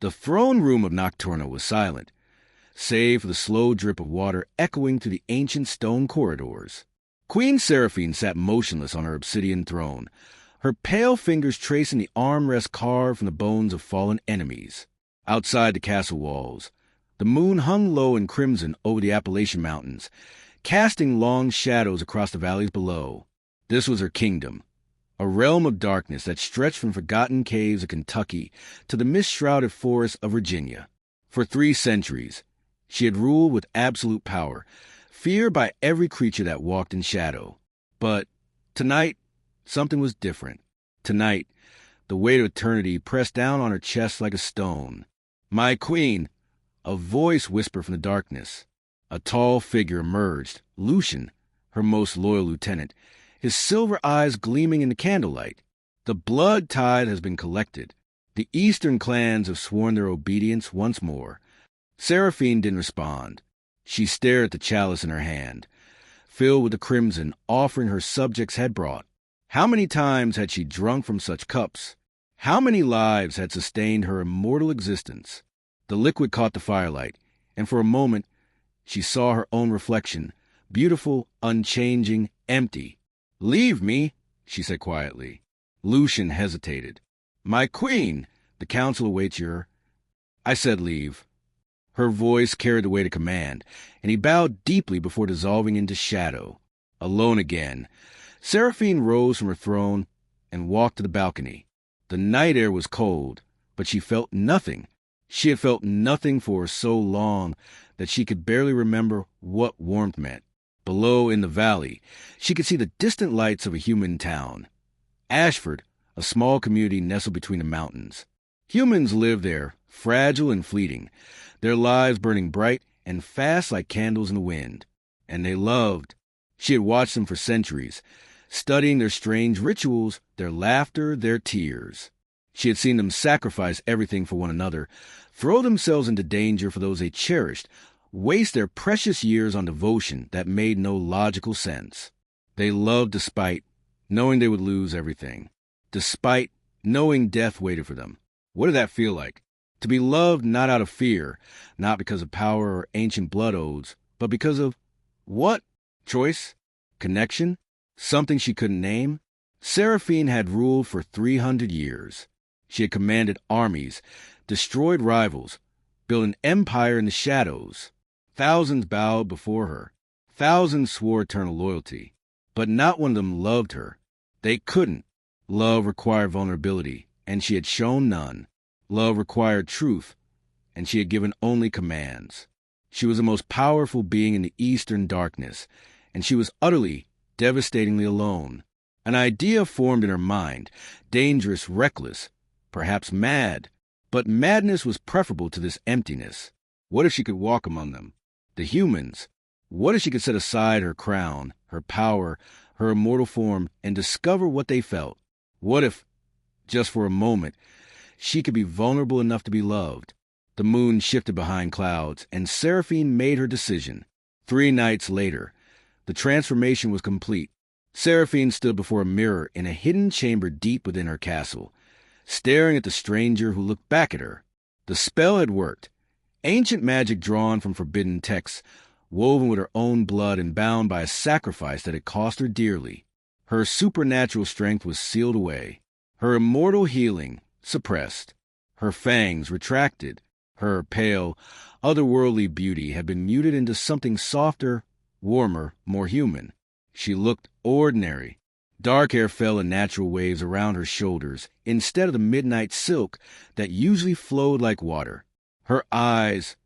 The throne room of Nocturna was silent, save for the slow drip of water echoing through the ancient stone corridors. Queen Seraphine sat motionless on her obsidian throne, her pale fingers tracing the armrest carved from the bones of fallen enemies. Outside the castle walls, the moon hung low in crimson over the Appalachian Mountains, casting long shadows across the valleys below. This was her kingdom, a realm of darkness that stretched from forgotten caves of Kentucky to the mist-shrouded forests of Virginia. For 3 centuries, she had ruled with absolute power, feared by every creature that walked in shadow. But tonight, something was different. Tonight, the weight of eternity pressed down on her chest like a stone. "My queen!" A voice whispered from the darkness. A tall figure emerged, Lucian, her most loyal lieutenant, his silver eyes gleaming in the candlelight. "The blood tide has been collected. The eastern clans have sworn their obedience once more." Seraphine didn't respond. She stared at the chalice in her hand, filled with the crimson offering her subjects had brought. How many times had she drunk from such cups? How many lives had sustained her immortal existence? The liquid caught the firelight, and for a moment she saw her own reflection, beautiful, unchanging, empty. "Leave me," she said quietly. Lucian hesitated. "My queen, the council awaits your—" "I said leave." Her voice carried the weight of command, and he bowed deeply before dissolving into shadow. Alone again, Seraphine rose from her throne and walked to the balcony. The night air was cold, but she felt nothing. She had felt nothing for so long that she could barely remember what warmth meant. Below, in the valley, she could see the distant lights of a human town. Ashford, a small community nestled between the mountains. Humans lived there, fragile and fleeting, their lives burning bright and fast like candles in the wind. And they loved. She had watched them for centuries, studying their strange rituals, their laughter, their tears. She had seen them sacrifice everything for one another, throw themselves into danger for those they cherished, waste their precious years on devotion that made no logical sense. They loved despite knowing they would lose everything, despite knowing death waited for them. What did that feel like? To be loved not out of fear, not because of power or ancient blood oaths, but because of what? Choice? Connection? Something she couldn't name? Seraphine had ruled for 300 years. She had commanded armies, destroyed rivals, built an empire in the shadows. Thousands bowed before her. Thousands swore eternal loyalty. But not one of them loved her. They couldn't. Love required vulnerability, and she had shown none. Love required truth, and she had given only commands. She was the most powerful being in the eastern darkness, and she was utterly, devastatingly alone. An idea formed in her mind, dangerous, reckless, perhaps mad. But madness was preferable to this emptiness. What if she could walk among them? The humans. What if she could set aside her crown, her power, her immortal form, and discover what they felt? What if, just for a moment, she could be vulnerable enough to be loved? The moon shifted behind clouds, and Seraphine made her decision. 3 nights later, the transformation was complete. Seraphine stood before a mirror in a hidden chamber deep within her castle, staring at the stranger who looked back at her. The spell had worked. Ancient magic drawn from forbidden texts, woven with her own blood and bound by a sacrifice that had cost her dearly. Her supernatural strength was sealed away. Her immortal healing suppressed. Her fangs retracted. Her pale, otherworldly beauty had been muted into something softer, warmer, more human. She looked ordinary. Dark hair fell in natural waves around her shoulders instead of the midnight silk that usually flowed like water. Her eyes,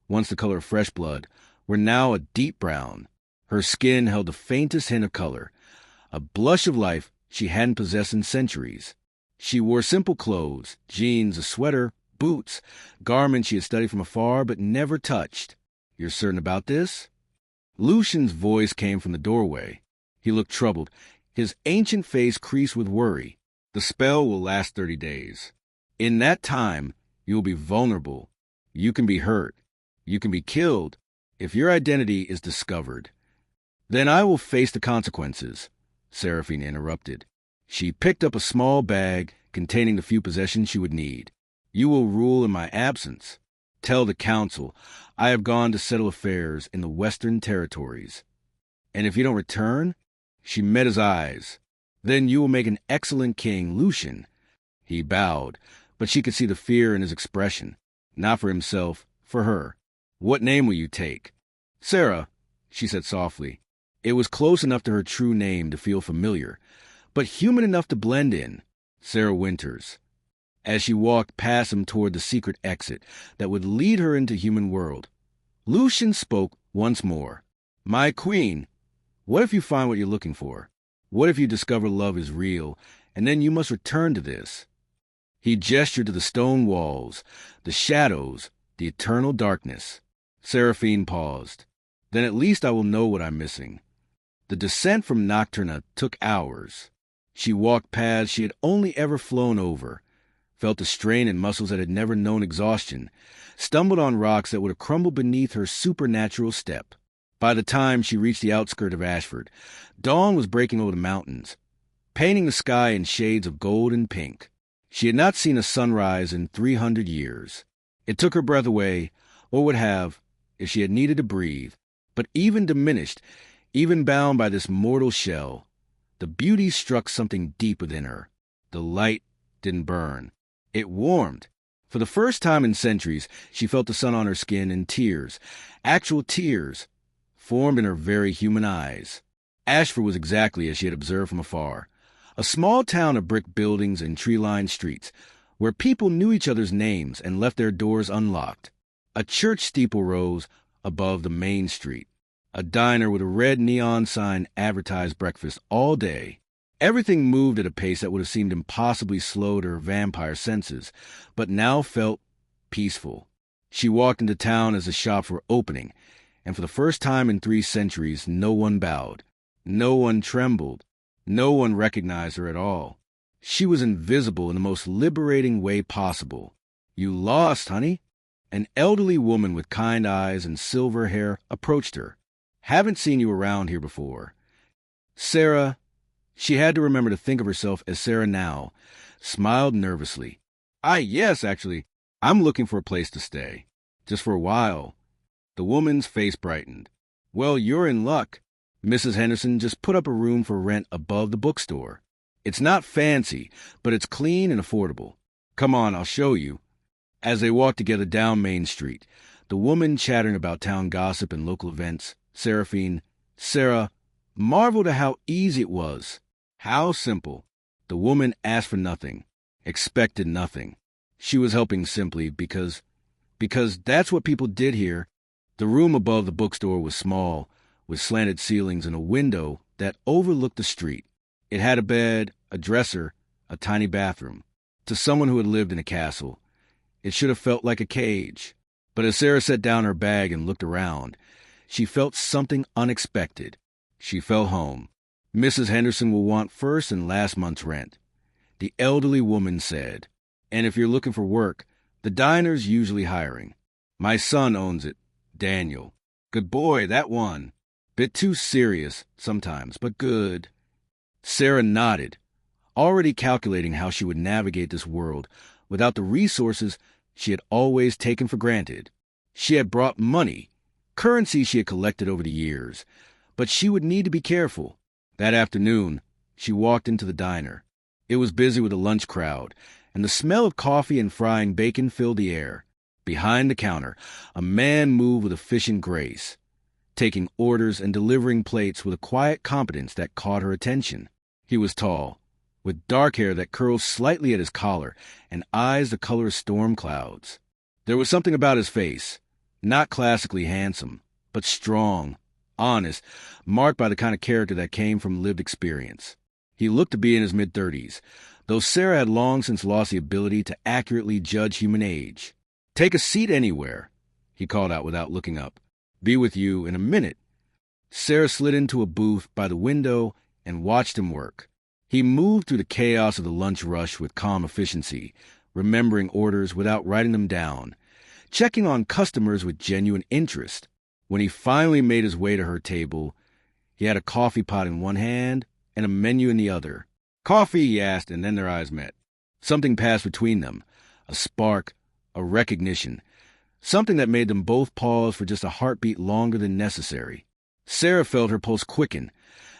once the color of fresh blood, were now a deep brown. Her skin held the faintest hint of color, a blush of life she hadn't possessed in centuries. She wore simple clothes, jeans, a sweater, boots, garments she had studied from afar but never touched. "You're certain about this?" Lucian's voice came from the doorway. He looked troubled, his ancient face creased with worry. "The spell will last 30 days. In that time, you will be vulnerable. You can be hurt. You can be killed if your identity is discovered." "Then I will face the consequences," Seraphine interrupted. She picked up a small bag containing the few possessions she would need. You will rule in my absence. Tell the council I have gone to settle affairs in the Western Territories. And if you don't return," she met his eyes, "then you will make an excellent king, Lucian." He bowed, but she could see the fear in his expression. Not for himself, for her. "What name will you take?" "Sarah," she said softly. It was close enough to her true name to feel familiar, but human enough to blend in. Sarah Winters. As she walked past him toward the secret exit that would lead her into human world, Lucian spoke once more. "My queen, what if you find what you're looking for? What if you discover love is real, and then you must return to this?" He gestured to the stone walls, the shadows, the eternal darkness. Seraphine paused. "Then at least I will know what I'm missing." The descent from Nocturna took hours. She walked paths she had only ever flown over, felt a strain in muscles that had never known exhaustion, stumbled on rocks that would have crumbled beneath her supernatural step. By the time she reached the outskirts of Ashford, dawn was breaking over the mountains, painting the sky in shades of gold and pink. She had not seen a sunrise in 300 years. It took her breath away, or would have, if she had needed to breathe. But even diminished, even bound by this mortal shell, the beauty struck something deep within her. The light didn't burn. It warmed. For the first time in centuries, she felt the sun on her skin, and tears, actual tears, formed in her very human eyes. Ashford was exactly as she had observed from afar. A small town of brick buildings and tree-lined streets, where people knew each other's names and left their doors unlocked. A church steeple rose above the main street. A diner with a red neon sign advertised breakfast all day. Everything moved at a pace that would have seemed impossibly slow to her vampire senses, but now felt peaceful. She walked into town as the shops were opening, and for the first time in 3 centuries, no one bowed. No one trembled. No one recognized her at all. She was invisible in the most liberating way possible. "You lost, honey?" An elderly woman with kind eyes and silver hair approached her. "Haven't seen you around here before." Sarah, she had to remember to think of herself as Sarah now, smiled nervously. Yes, actually, I'm looking for a place to stay. Just for a while." The woman's face brightened. "Well, you're in luck. Mrs. Henderson just put up a room for rent above the bookstore. It's not fancy, but it's clean and affordable. Come on, I'll show you." As they walked together down Main Street, the woman chattering about town gossip and local events, Sarah marveled at how easy it was. How simple. The woman asked for nothing, expected nothing. She was helping simply because that's what people did here. The room above the bookstore was small, with slanted ceilings and a window that overlooked the street. It had a bed, a dresser, a tiny bathroom. To someone who had lived in a castle, it should have felt like a cage. But as Sarah set down her bag and looked around, she felt something unexpected. She felt home. "Mrs. Henderson will want first and last month's rent," the elderly woman said. "And if you're looking for work, the diner's usually hiring. My son owns it, Daniel. Good boy, that one. Bit too serious sometimes, but good." Sarah nodded, already calculating how she would navigate this world without the resources she had always taken for granted. She had brought money, currency she had collected over the years, but she would need to be careful. That afternoon, she walked into the diner. It was busy with a lunch crowd, and the smell of coffee and frying bacon filled the air. Behind the counter, a man moved with efficient grace, taking orders and delivering plates with a quiet competence that caught her attention. He was tall, with dark hair that curled slightly at his collar and eyes the color of storm clouds. There was something about his face, not classically handsome, but strong, honest, marked by the kind of character that came from lived experience. He looked to be in his mid-30s, though Sarah had long since lost the ability to accurately judge human age. "Take a seat anywhere," he called out without looking up. "Be with you in a minute." Sarah slid into a booth by the window and watched him work. He moved through the chaos of the lunch rush with calm efficiency, remembering orders without writing them down, checking on customers with genuine interest. When he finally made his way to her table, he had a coffee pot in one hand and a menu in the other. "Coffee?" he asked, and then their eyes met. Something passed between them, A spark, a recognition, something that made them both pause for just a heartbeat longer than necessary. Sarah felt her pulse quicken,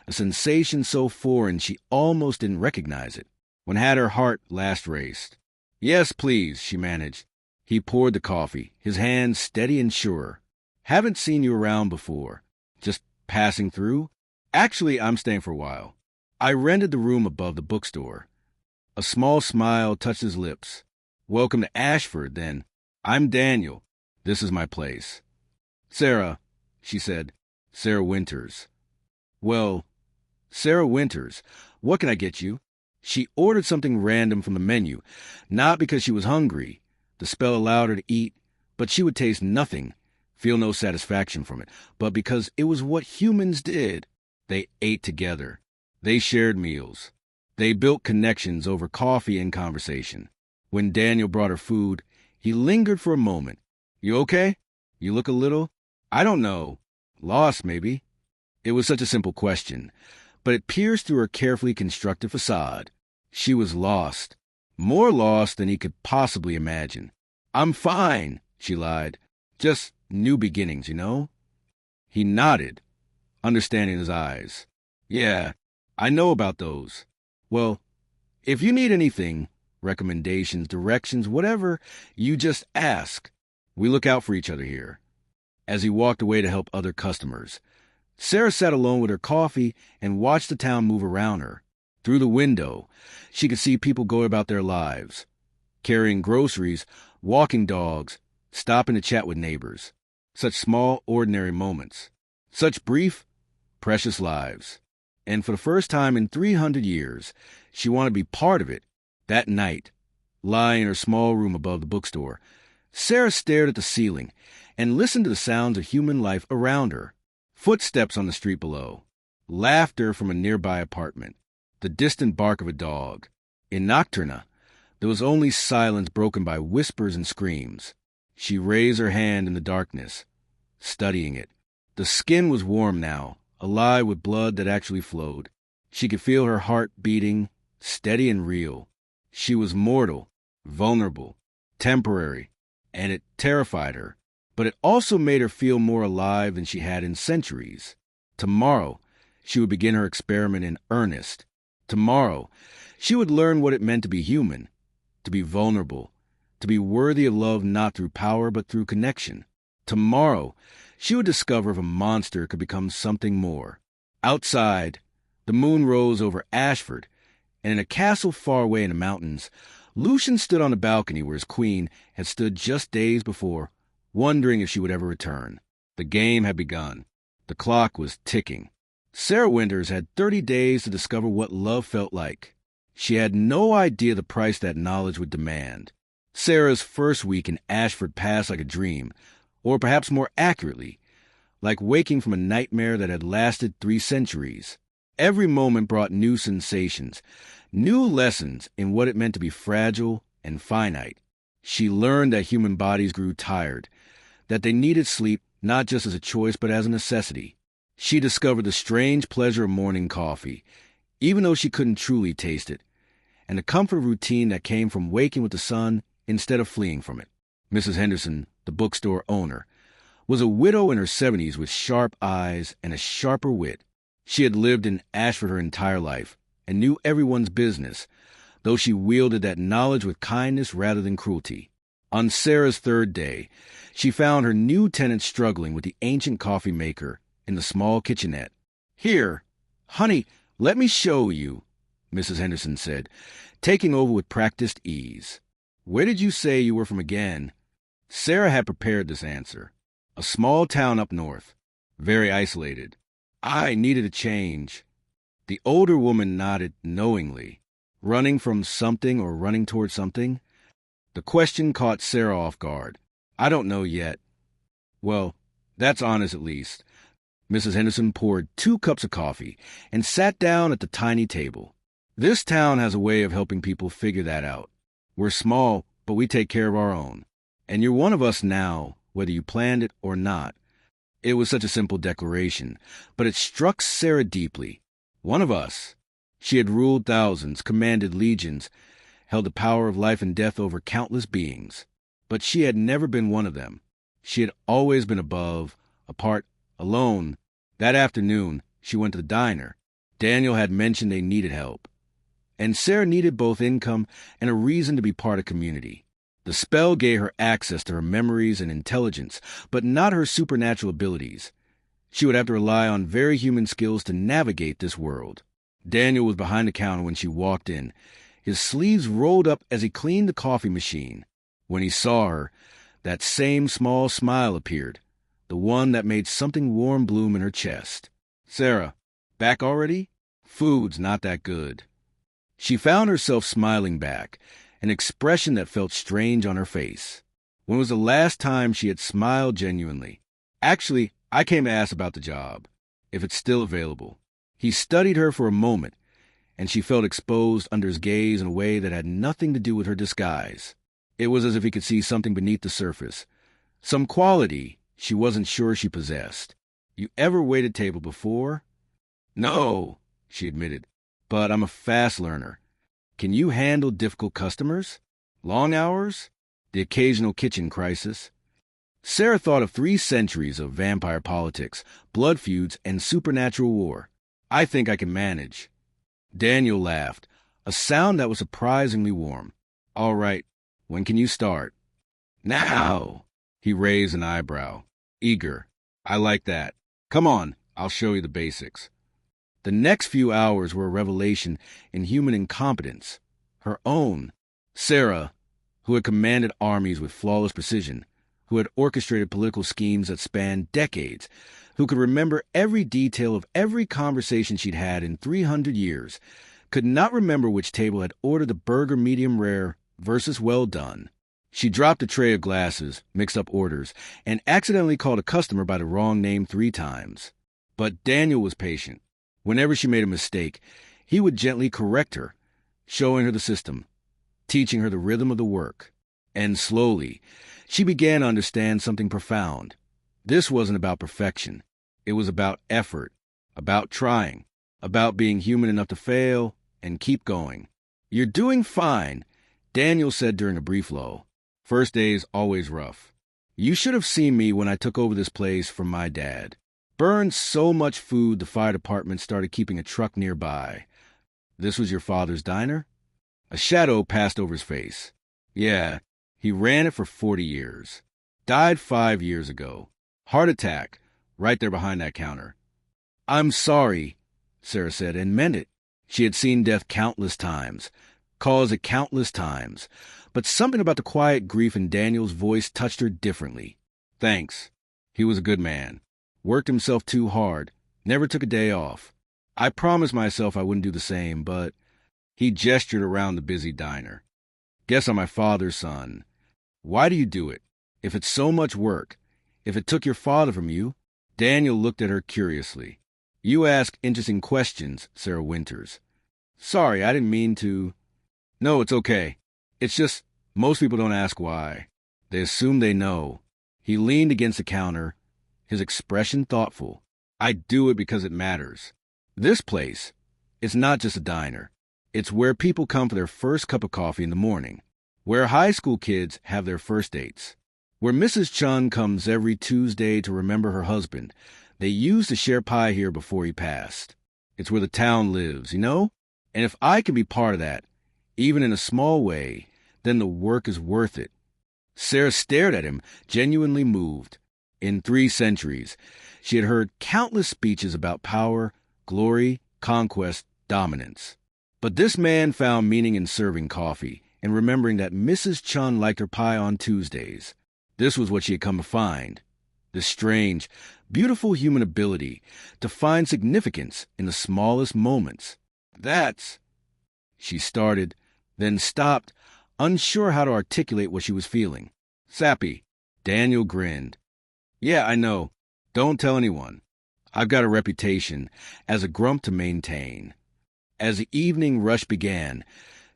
a sensation so foreign she almost didn't recognize it. When had her heart last raced? "Yes, please," she managed. He poured the coffee, his hand steady and sure. "Haven't seen you around before. Just passing through? Actually, I'm staying for a while. I rented the room above the bookstore." A small smile touched his lips. "Welcome to Ashford, then. I'm Daniel. This is my place." "Sarah," she said. "Sarah Winters." "Well, Sarah Winters, what can I get you?" She ordered something random from the menu, not because she was hungry. The spell allowed her to eat, but she would taste nothing, feel no satisfaction from it, but because it was what humans did. They ate together. They shared meals. They built connections over coffee and conversation. When Daniel brought her food, he lingered for a moment. "You okay? You look a little, I don't know, lost maybe." It was such a simple question, but it pierced through her carefully constructed facade. She was lost, more lost than he could possibly imagine. "I'm fine," she lied. "Just new beginnings, you know?" He nodded, understanding his eyes. "Yeah, I know about those. Well, if you need anything, recommendations, directions, whatever, you just ask. We look out for each other here." As he walked away to help other customers, Sarah sat alone with her coffee and watched the town move around her. Through the window, she could see people go about their lives, carrying groceries, walking dogs, stopping to chat with neighbors. Such small, ordinary moments. Such brief, precious lives. And for the first time in 300 years, she wanted to be part of it. That night, lying in her small room above the bookstore, Sarah stared at the ceiling and listened to the sounds of human life around her. Footsteps on the street below. Laughter from a nearby apartment. The distant bark of a dog. In Nocturna, there was only silence broken by whispers and screams. She raised her hand in the darkness, studying it. The skin was warm now, alive with blood that actually flowed. She could feel her heart beating, steady and real. She was mortal, vulnerable, temporary, and it terrified her. But it also made her feel more alive than she had in centuries. Tomorrow, she would begin her experiment in earnest. Tomorrow, she would learn what it meant to be human, to be vulnerable, to be worthy of love not through power but through connection. Tomorrow, she would discover if a monster could become something more. Outside, the moon rose over Ashford, and in a castle far away in the mountains, Lucian stood on the balcony where his queen had stood just days before, wondering if she would ever return. The game had begun. The clock was ticking. Sarah Winters had 30 days to discover what love felt like. She had no idea the price that knowledge would demand. Sarah's first week in Ashford passed like a dream, or perhaps more accurately, like waking from a nightmare that had lasted 3 centuries. Every moment brought new sensations, new lessons in what it meant to be fragile and finite. She learned that human bodies grew tired, that they needed sleep not just as a choice but as a necessity. She discovered the strange pleasure of morning coffee, even though she couldn't truly taste it, and the comfort of routine that came from waking with the sun instead of fleeing from it. Mrs. Henderson, the bookstore owner, was a widow in her 70s with sharp eyes and a sharper wit. She had lived in Ashford her entire life and knew everyone's business, though she wielded that knowledge with kindness rather than cruelty. On Sarah's 3rd day, she found her new tenant struggling with the ancient coffee maker in the small kitchenette. "Here, honey, let me show you," Mrs. Henderson said, taking over with practiced ease. "Where did you say you were from again?" Sarah had prepared this answer. A small town up north, very isolated. "I needed a change." The older woman nodded knowingly. Running from something or running toward something? The question caught Sarah off guard. "I don't know yet." "Well, that's honest at least." Mrs. Henderson poured 2 cups of coffee and sat down at the tiny table. "This town has a way of helping people figure that out. We're small, but we take care of our own. And you're one of us now, whether you planned it or not." It was such a simple declaration, but it struck Sarah deeply. One of us. She had ruled thousands, commanded legions, held the power of life and death over countless beings. But she had never been one of them. She had always been above, apart, alone. That afternoon, she went to the diner. Daniel had mentioned they needed help. And Sarah needed both income and a reason to be part of community. The spell gave her access to her memories and intelligence, but not her supernatural abilities. She would have to rely on very human skills to navigate this world. Daniel was behind the counter when she walked in. His sleeves rolled up as he cleaned the coffee machine. When he saw her, that same small smile appeared, the one that made something warm bloom in her chest. "Sarah, back already? Food's not that good." She found herself smiling back, an expression that felt strange on her face. When was the last time she had smiled genuinely? "Actually, I came to ask about the job, if it's still available." He studied her for a moment, and she felt exposed under his gaze in a way that had nothing to do with her disguise. It was as if he could see something beneath the surface, some quality she wasn't sure she possessed. "You ever waited table before?" "No," she admitted, "but I'm a fast learner. Can you handle difficult customers? Long hours? The occasional kitchen crisis?" Sarah thought of 3 centuries of vampire politics, blood feuds, and supernatural war. "I think I can manage." Daniel laughed, a sound that was surprisingly warm. "All right, when can you start?" "Now." He raised an eyebrow. Eager. "I like that. Come on, I'll show you the basics." The next few hours were a revelation in human incompetence. Her own. Sarah, who had commanded armies with flawless precision, who had orchestrated political schemes that spanned decades, who could remember every detail of every conversation she'd had in 300 years, could not remember which table had ordered the burger medium rare versus well done. She dropped a tray of glasses, mixed up orders, and accidentally called a customer by the wrong name 3 times. But Daniel was patient. Whenever she made a mistake, he would gently correct her, showing her the system, teaching her the rhythm of the work. And slowly, she began to understand something profound. This wasn't about perfection. It was about effort, about trying, about being human enough to fail and keep going. "You're doing fine," Daniel said during a brief lull. "First day's always rough. You should have seen me when I took over this place from my dad. Burned so much food the fire department started keeping a truck nearby." "This was your father's diner?" A shadow passed over his face. "Yeah, he ran it for 40 years. Died 5 years ago. Heart attack, right there behind that counter." "I'm sorry," Sarah said, and meant it. She had seen death countless times, caused it countless times, but something about the quiet grief in Daniel's voice touched her differently. "Thanks. He was a good man. Worked himself too hard. Never took a day off. I promised myself I wouldn't do the same, but..." He gestured around the busy diner. "Guess I'm my father's son. Why do you do it? If it's so much work, if it took your father from you..." Daniel looked at her curiously. "You ask interesting questions, Sarah Winters." "Sorry, I didn't mean to..." "No, it's okay. It's just, most people don't ask why. They assume they know." He leaned against the counter, his expression thoughtful. "I do it because it matters. This place, it's not just a diner. It's where people come for their first cup of coffee in the morning, where high school kids have their first dates, where Mrs. Chun comes every Tuesday to remember her husband. They used to share pie here before he passed. It's where the town lives, you know? And if I can be part of that, even in a small way, then the work is worth it." Sarah stared at him, genuinely moved. In 3 centuries, she had heard countless speeches about power, glory, conquest, dominance. But this man found meaning in serving coffee and remembering that Mrs. Chun liked her pie on Tuesdays. This was what she had come to find. This strange, beautiful human ability to find significance in the smallest moments. "That's..." She started, then stopped, unsure how to articulate what she was feeling. "Sappy." Daniel grinned. "Yeah, I know. Don't tell anyone. I've got a reputation as a grump to maintain." As the evening rush began,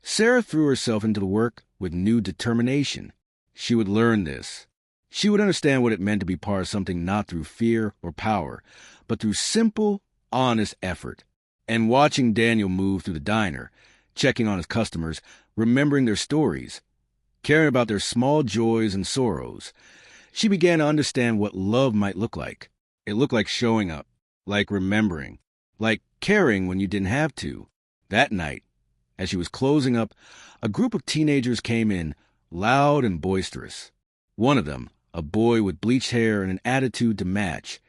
Sarah threw herself into the work with new determination. She would learn this. She would understand what it meant to be part of something not through fear or power, but through simple, honest effort. And watching Daniel move through the diner, checking on his customers, remembering their stories, caring about their small joys and sorrows. She began to understand what love might look like. It looked like showing up, like remembering, like caring when you didn't have to. That night, as she was closing up, a group of teenagers came in, loud and boisterous. One of them, a boy with bleached hair and an attitude to match,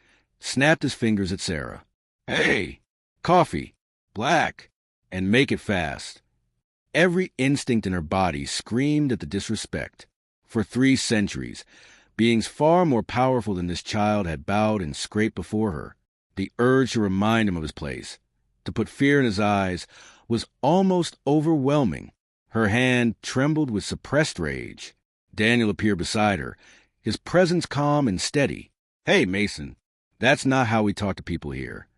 snapped his fingers at Sarah. "Hey, coffee, black, and make it fast." Every instinct in her body screamed at the disrespect. For 3 centuries, beings far more powerful than this child had bowed and scraped before her. The urge to remind him of his place, to put fear in his eyes, was almost overwhelming. Her hand trembled with suppressed rage. Daniel appeared beside her, his presence calm and steady. "Hey, Mason, that's not how we talk to people here."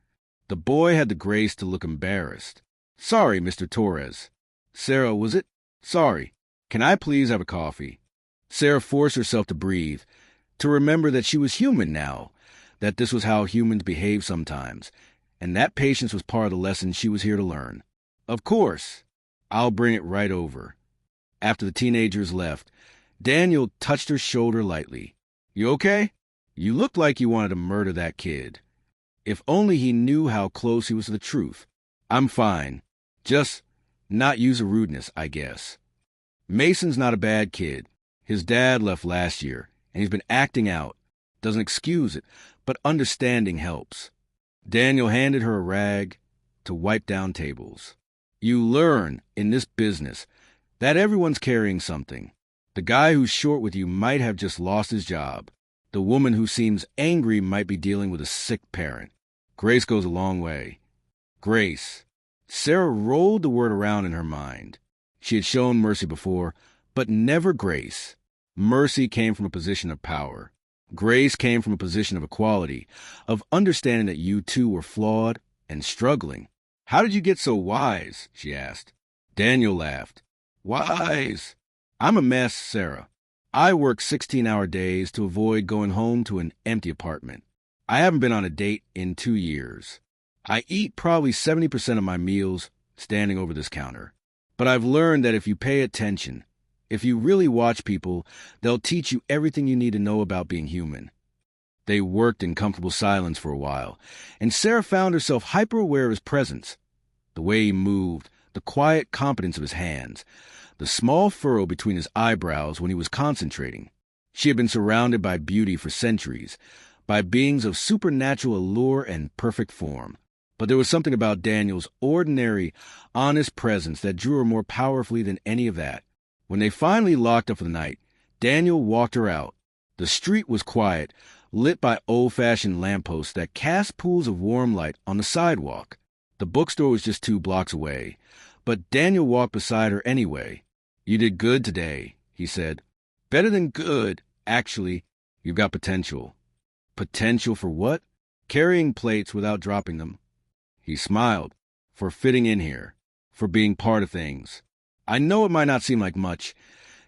The boy had the grace to look embarrassed. "Sorry, Mr. Torres." "Sarah, was it? Sorry. Can I please have a coffee?" Sarah forced herself to breathe, to remember that she was human now, that this was how humans behave sometimes, and that patience was part of the lesson she was here to learn. "Of course. I'll bring it right over." After the teenagers left, Daniel touched her shoulder lightly. "You okay? You looked like you wanted to murder that kid." If only he knew how close he was to the truth. "I'm fine. Just not use of rudeness, I guess." Mason's not a bad kid. His dad left last year, and he's been acting out. Doesn't excuse it, but understanding helps. Daniel handed her a rag to wipe down tables. "You learn in this business that everyone's carrying something. The guy who's short with you might have just lost his job. The woman who seems angry might be dealing with a sick parent. Grace goes a long way." Grace. Sarah rolled the word around in her mind. She had shown mercy before, but never grace. Mercy came from a position of power. Grace came from a position of equality, of understanding that you too were flawed and struggling. "How did you get so wise?" she asked. Daniel laughed. "Wise? I'm a mess, Sarah. I work 16-hour days to avoid going home to an empty apartment. I haven't been on a date in 2 years. I eat probably 70% of my meals standing over this counter. But I've learned that if you pay attention, if you really watch people, they'll teach you everything you need to know about being human." They worked in comfortable silence for a while, and Sarah found herself hyper-aware of his presence. The way he moved, the quiet competence of his hands, the small furrow between his eyebrows when he was concentrating. She had been surrounded by beauty for centuries, by beings of supernatural allure and perfect form. But there was something about Daniel's ordinary, honest presence that drew her more powerfully than any of that. When they finally locked up for the night, Daniel walked her out. The street was quiet, lit by old-fashioned lampposts that cast pools of warm light on the sidewalk. The bookstore was just 2 blocks away, but Daniel walked beside her anyway. "You did good today," he said. "Better than good, actually. You've got potential." "Potential for what?" "Carrying plates without dropping them." He smiled. "For fitting in here. For being part of things. I know it might not seem like much,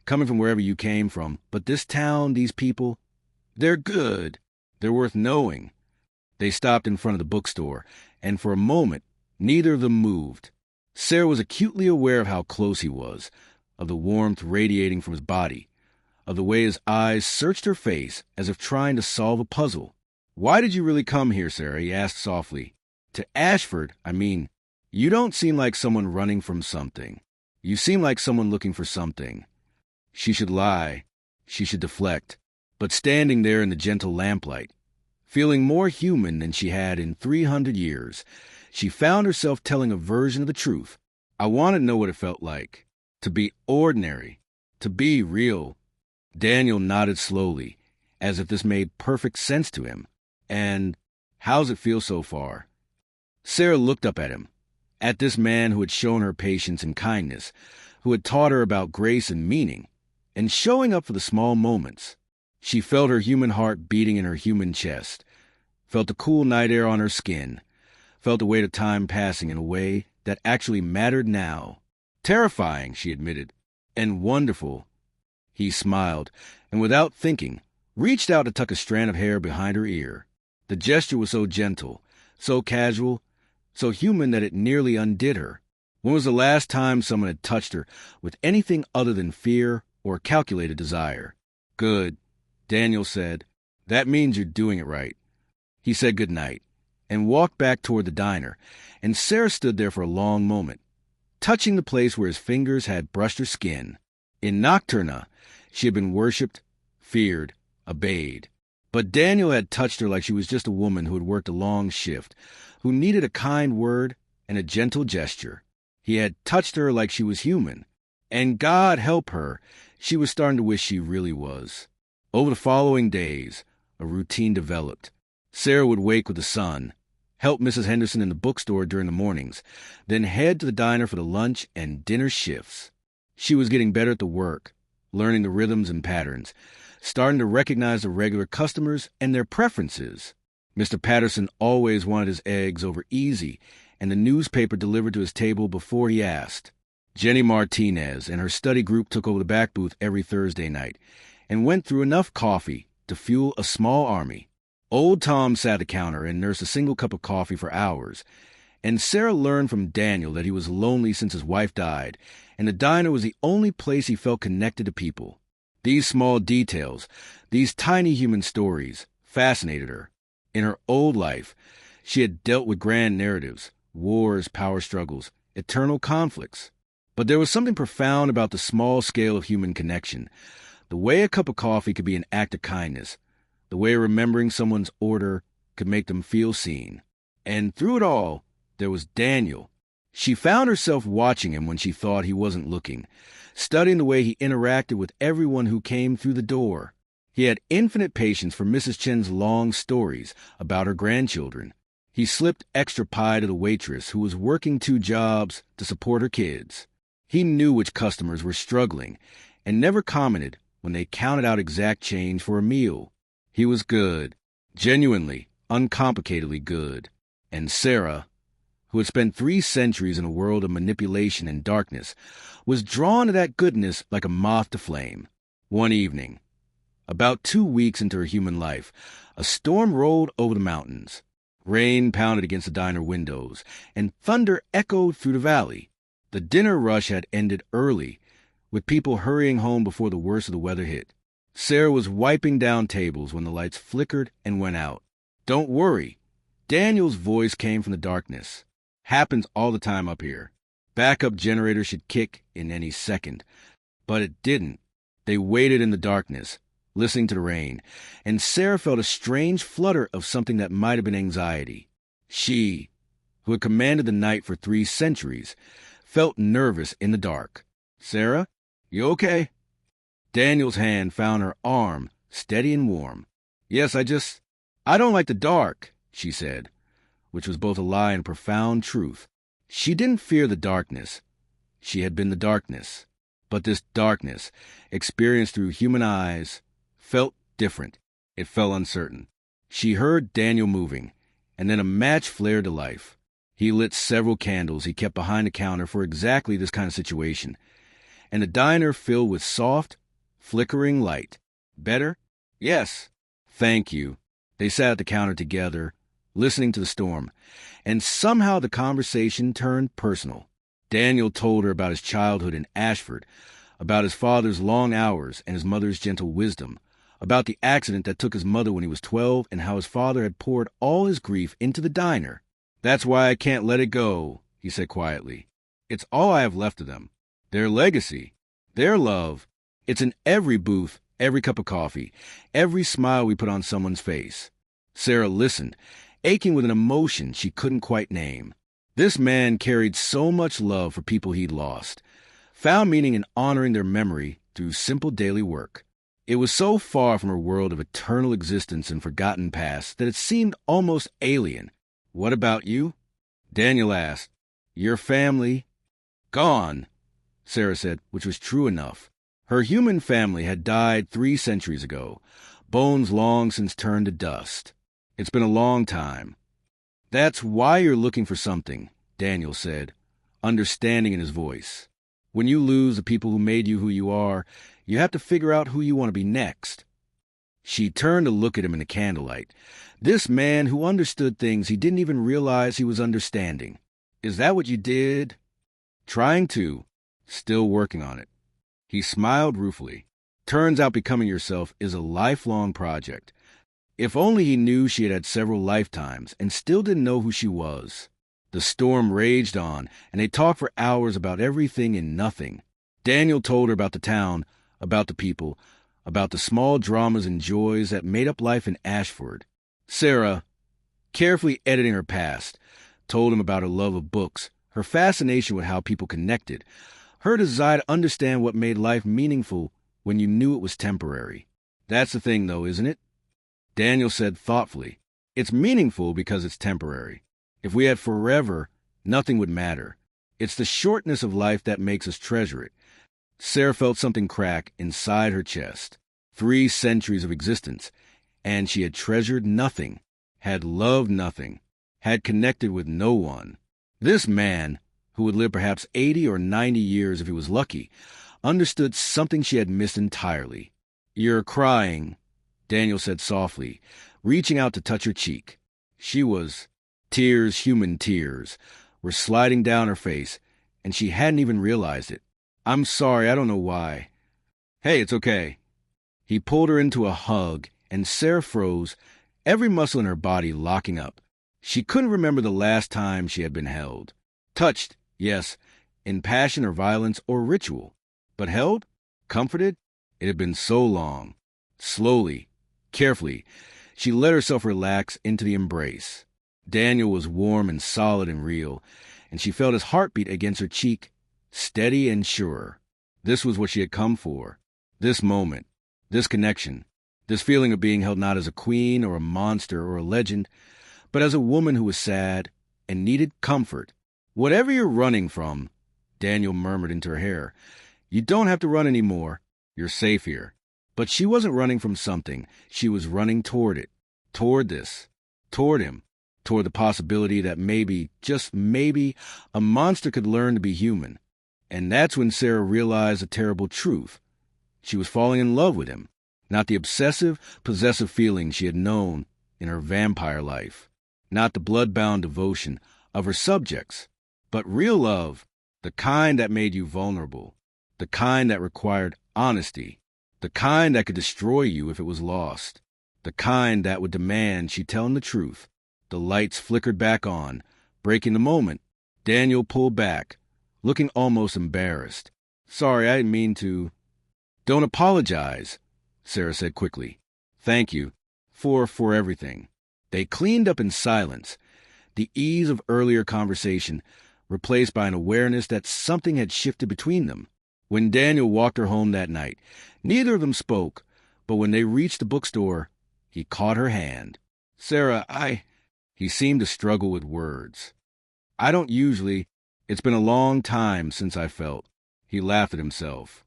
coming from wherever you came from, but this town, these people, they're good. They're worth knowing." They stopped in front of the bookstore, and for a moment, neither of them moved. Sarah was acutely aware of how close he was, of the warmth radiating from his body, of the way his eyes searched her face as if trying to solve a puzzle. "Why did you really come here, Sarah?" he asked softly. "To Ashford, I mean. You don't seem like someone running from something. You seem like someone looking for something." She should lie. She should deflect. But standing there in the gentle lamplight, feeling more human than she had in 300 years, she found herself telling a version of the truth. "I want to know what it felt like. To be ordinary. To be real." Daniel nodded slowly, as if this made perfect sense to him. "And how's it feel so far?" Sarah looked up at him, at this man who had shown her patience and kindness, who had taught her about grace and meaning, and showing up for the small moments. She felt her human heart beating in her human chest, felt the cool night air on her skin, felt the weight of time passing in a way that actually mattered now. "Terrifying," she admitted, "and wonderful." He smiled, and without thinking, reached out to tuck a strand of hair behind her ear. The gesture was so gentle, so casual, so human that it nearly undid her. When was the last time someone had touched her with anything other than fear or calculated desire? Good, Daniel said. That means you're doing it right. He said good night and walked back toward the diner, and Sarah stood there for a long moment, touching the place where his fingers had brushed her skin. In Nocturna, she had been worshipped, feared, obeyed. But Daniel had touched her like she was just a woman who had worked a long shift, who needed a kind word and a gentle gesture. He had touched her like she was human, and God help her, she was starting to wish she really was. Over the following days, a routine developed. Sarah would wake with the sun, help Mrs. Henderson in the bookstore during the mornings, then head to the diner for the lunch and dinner shifts. She was getting better at the work, learning the rhythms and patterns, starting to recognize the regular customers and their preferences. Mr. Patterson always wanted his eggs over easy and the newspaper delivered to his table before he asked. Jenny Martinez and her study group took over the back booth every Thursday night and went through enough coffee to fuel a small army. Old Tom sat at the counter and nursed a single cup of coffee for hours, and Sarah learned from Daniel that he was lonely since his wife died, and the diner was the only place he felt connected to people. These small details, these tiny human stories, fascinated her. In her old life, she had dealt with grand narratives, wars, power struggles, eternal conflicts. But there was something profound about the small scale of human connection, the way a cup of coffee could be an act of kindness, the way remembering someone's order could make them feel seen. And through it all, there was Daniel. She found herself watching him when she thought he wasn't looking, studying the way he interacted with everyone who came through the door. He had infinite patience for Mrs. Chen's long stories about her grandchildren. He slipped extra pie to the waitress who was working 2 jobs to support her kids. He knew which customers were struggling and never commented when they counted out exact change for a meal. He was good, genuinely, uncomplicatedly good. And Sarah, who had spent 3 centuries in a world of manipulation and darkness, was drawn to that goodness like a moth to flame. One evening, about 2 weeks into her human life, a storm rolled over the mountains. Rain pounded against the diner windows, and thunder echoed through the valley. The dinner rush had ended early, with people hurrying home before the worst of the weather hit. Sarah was wiping down tables when the lights flickered and went out. Don't worry. Daniel's voice came from the darkness. Happens all the time up here. Backup generator should kick in any second. But it didn't. They waited in the darkness, listening to the rain, and Sarah felt a strange flutter of something that might have been anxiety. She, who had commanded the night for 3 centuries, felt nervous in the dark. Sarah, you okay? Daniel's hand found her arm, steady and warm. Yes, I don't like the dark, she said, which was both a lie and profound truth. She didn't fear the darkness. She had been the darkness. But this darkness, experienced through human eyes, felt different. It felt uncertain. She heard Daniel moving, and then a match flared to life. He lit several candles he kept behind the counter for exactly this kind of situation, and the diner filled with soft, flickering light. Better? Yes. Thank you. They sat at the counter together, listening to the storm, and somehow the conversation turned personal. Daniel told her about his childhood in Ashford, about his father's long hours and his mother's gentle wisdom, about the accident that took his mother when he was 12 and how his father had poured all his grief into the diner. That's why I can't let it go, he said quietly. It's all I have left of them. Their legacy, their love. It's in every booth, every cup of coffee, every smile we put on someone's face. Sarah listened, aching with an emotion she couldn't quite name. This man carried so much love for people he'd lost, found meaning in honoring their memory through simple daily work. It was so far from her world of eternal existence and forgotten past that it seemed almost alien. What about you? Daniel asked. Your family? Gone, Sarah said, which was true enough. Her human family had died 3 centuries ago, bones long since turned to dust. It's been a long time. That's why you're looking for something, Daniel said, understanding in his voice. When you lose the people who made you who you are, you have to figure out who you want to be next. She turned to look at him in the candlelight. This man who understood things he didn't even realize he was understanding. Is that what you did? Trying to. Still working on it. He smiled ruefully. Turns out becoming yourself is a lifelong project. If only he knew she had had several lifetimes and still didn't know who she was. The storm raged on, and they talked for hours about everything and nothing. Daniel told her about the town, about the people, about the small dramas and joys that made up life in Ashford. Sarah, carefully editing her past, told him about her love of books, her fascination with how people connected, her desire to understand what made life meaningful when you knew it was temporary. That's the thing, though, isn't it? Daniel said thoughtfully, it's meaningful because it's temporary. If we had forever, nothing would matter. It's the shortness of life that makes us treasure it. Sarah felt something crack inside her chest. 3 centuries of existence, and she had treasured nothing, had loved nothing, had connected with no one. This man, who would live perhaps 80 or 90 years if he was lucky, understood something she had missed entirely. You're crying, Daniel said softly, reaching out to touch her cheek. Tears, human tears, were sliding down her face, and she hadn't even realized it. I'm sorry, I don't know why. Hey, it's okay. He pulled her into a hug, and Sarah froze, every muscle in her body locking up. She couldn't remember the last time she had been held. Touched, yes, in passion or violence or ritual. But held? Comforted? It had been so long. Slowly, carefully, she let herself relax into the embrace. Daniel was warm and solid and real, and she felt his heartbeat against her cheek, steady and sure. This was what she had come for. This moment, this connection, this feeling of being held not as a queen or a monster or a legend, but as a woman who was sad and needed comfort. Whatever you're running from, Daniel murmured into her hair, you don't have to run anymore. You're safe here. But she wasn't running from something. She was running toward it, toward this, toward him, toward the possibility that maybe, just maybe, a monster could learn to be human. And that's when Sarah realized a terrible truth. She was falling in love with him, not the obsessive, possessive feeling she had known in her vampire life, not the blood-bound devotion of her subjects, but real love, the kind that made you vulnerable, the kind that required honesty, the kind that could destroy you if it was lost, the kind that would demand she tell him the truth. The lights flickered back on, breaking the moment. Daniel pulled back, looking almost embarrassed. Sorry, I didn't mean to. Don't apologize, Sarah said quickly. Thank you for everything. They cleaned up in silence, the ease of earlier conversation replaced by an awareness that something had shifted between them. When Daniel walked her home that night, neither of them spoke, but when they reached the bookstore, he caught her hand. Sarah, He seemed to struggle with words. I don't usually. It's been a long time since I felt. He laughed at himself.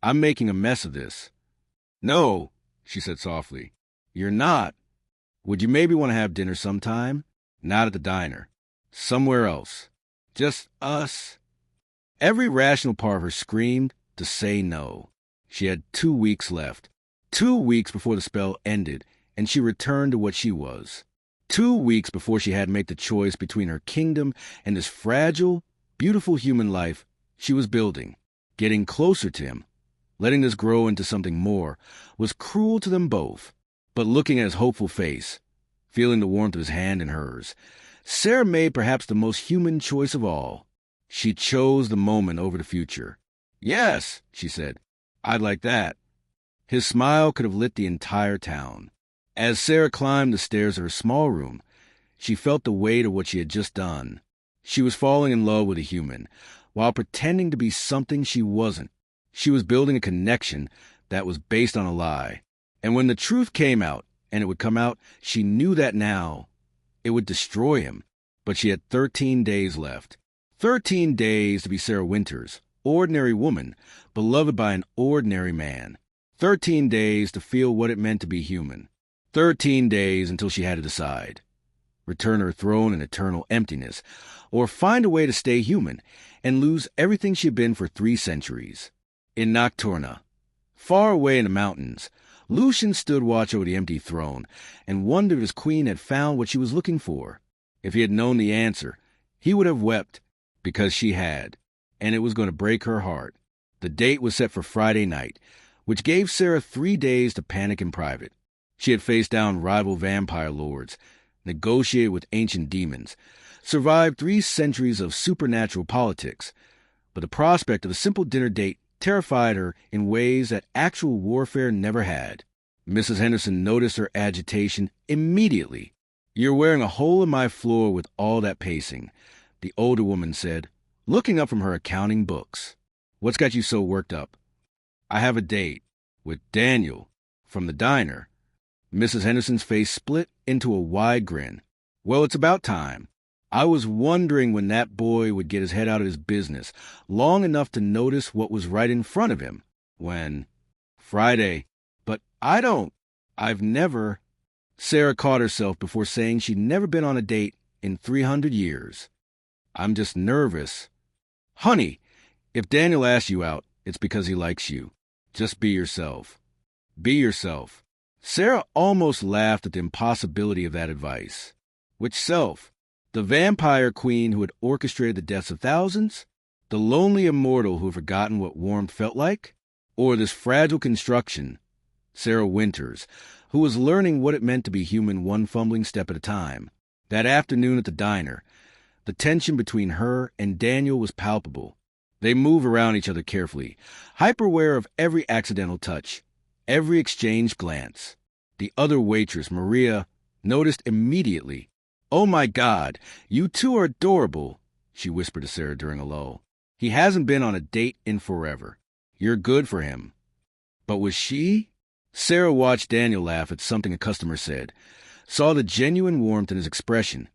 I'm making a mess of this. No, she said softly. You're not. Would you maybe want to have dinner sometime? Not at the diner. Somewhere else. Just us. Every rational part of her screamed to say no. She had 2 weeks left. 2 weeks before the spell ended, and she returned to what she was. 2 weeks before she had to make the choice between her kingdom and this fragile, beautiful human life she was building. Getting closer to him, letting this grow into something more, was cruel to them both. But looking at his hopeful face, feeling the warmth of his hand in hers, Sarah made perhaps the most human choice of all. She chose the moment over the future. Yes, she said, I'd like that. His smile could have lit the entire town. As Sarah climbed the stairs of her small room, she felt the weight of what she had just done. She was falling in love with a human, while pretending to be something she wasn't. She was building a connection that was based on a lie. And when the truth came out, and it would come out, she knew that now it would destroy him. But she had 13 days left. 13 days to be Sarah Winters, ordinary woman, beloved by an ordinary man. 13 days to feel what it meant to be human. 13 days until she had to decide. Return her throne in eternal emptiness, or find a way to stay human and lose everything she had been for 3 centuries. In Nocturna, far away in the mountains, Lucian stood watch over the empty throne and wondered if his queen had found what she was looking for. If he had known the answer, he would have wept, because she had. and it was going to break her heart. The date was set for Friday night, which gave Sarah 3 days to panic in private. She had faced down rival vampire lords, negotiated with ancient demons, survived 3 centuries of supernatural politics, but the prospect of a simple dinner date terrified her in ways that actual warfare never had. Mrs. Henderson noticed her agitation immediately. "You're wearing a hole in my floor with all that pacing," the older woman said, looking up from her accounting books. "What's got you so worked up?" "I have a date with Daniel from the diner." Mrs. Henderson's face split into a wide grin. "Well, it's about time. I was wondering when that boy would get his head out of his business long enough to notice what was right in front of him. When? Friday. But I've never... Sarah caught herself before saying she'd never been on a date in 300 years. "I'm just nervous." "Honey, if Daniel asks you out, it's because he likes you. Just be yourself." Be yourself. Sarah almost laughed at the impossibility of that advice. Which self? The vampire queen who had orchestrated the deaths of thousands? The lonely immortal who had forgotten what warmth felt like? Or this fragile construction, Sarah Winters, who was learning what it meant to be human one fumbling step at a time? That afternoon at the diner, the tension between her and Daniel was palpable. They moved around each other carefully, hyper-aware of every accidental touch, every exchanged glance. The other waitress, Maria, noticed immediately. "Oh my God, you two are adorable," she whispered to Sarah during a lull. "He hasn't been on a date in forever. You're good for him." But was she? Sarah watched Daniel laugh at something a customer said, saw the genuine warmth in his expression,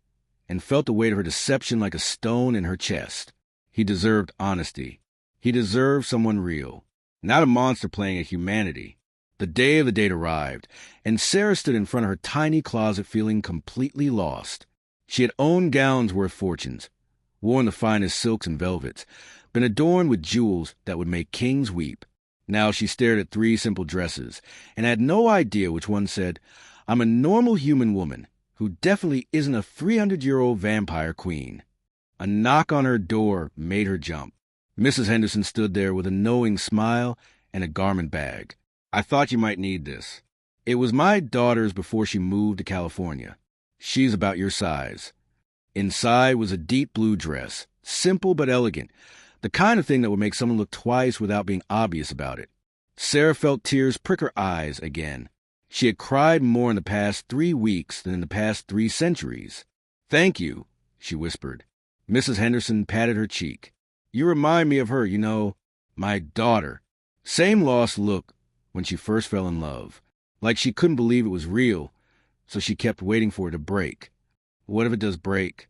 and felt the weight of her deception like a stone in her chest. He deserved honesty. He deserved someone real, not a monster playing at humanity. The day of the date arrived, and Sarah stood in front of her tiny closet feeling completely lost. She had owned gowns worth fortunes, worn the finest silks and velvets, been adorned with jewels that would make kings weep. Now she stared at 3 simple dresses, and had no idea which one said, "I'm a normal human woman who definitely isn't a 300-year-old vampire queen." A knock on her door made her jump. Mrs. Henderson stood there with a knowing smile and a garment bag. "I thought you might need this. It was my daughter's before she moved to California. She's about your size." Inside was a deep blue dress, simple but elegant, the kind of thing that would make someone look twice without being obvious about it. Sarah felt tears prick her eyes again. She had cried more in the past 3 weeks than in the past 3 centuries. "Thank you," she whispered. Mrs. Henderson patted her cheek. "You remind me of her, you know, my daughter." Same lost look when she first fell in love, like she couldn't believe it was real, so she kept waiting for it to break. What if it does break?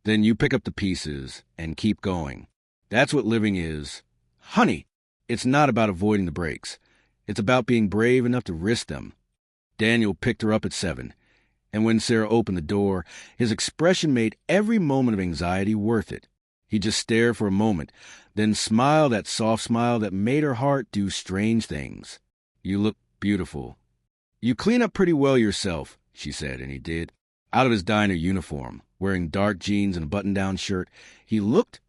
Then you pick up the pieces and keep going. That's what living is. Honey, it's not about avoiding the breaks. It's about being brave enough to risk them. Daniel picked her up at 7, and when Sarah opened the door, his expression made every moment of anxiety worth it. He just stared for a moment, then smiled that soft smile that made her heart do strange things. "You look beautiful." "You clean up pretty well yourself," she said, and he did. Out of his diner uniform, wearing dark jeans and a button-down shirt, he looked...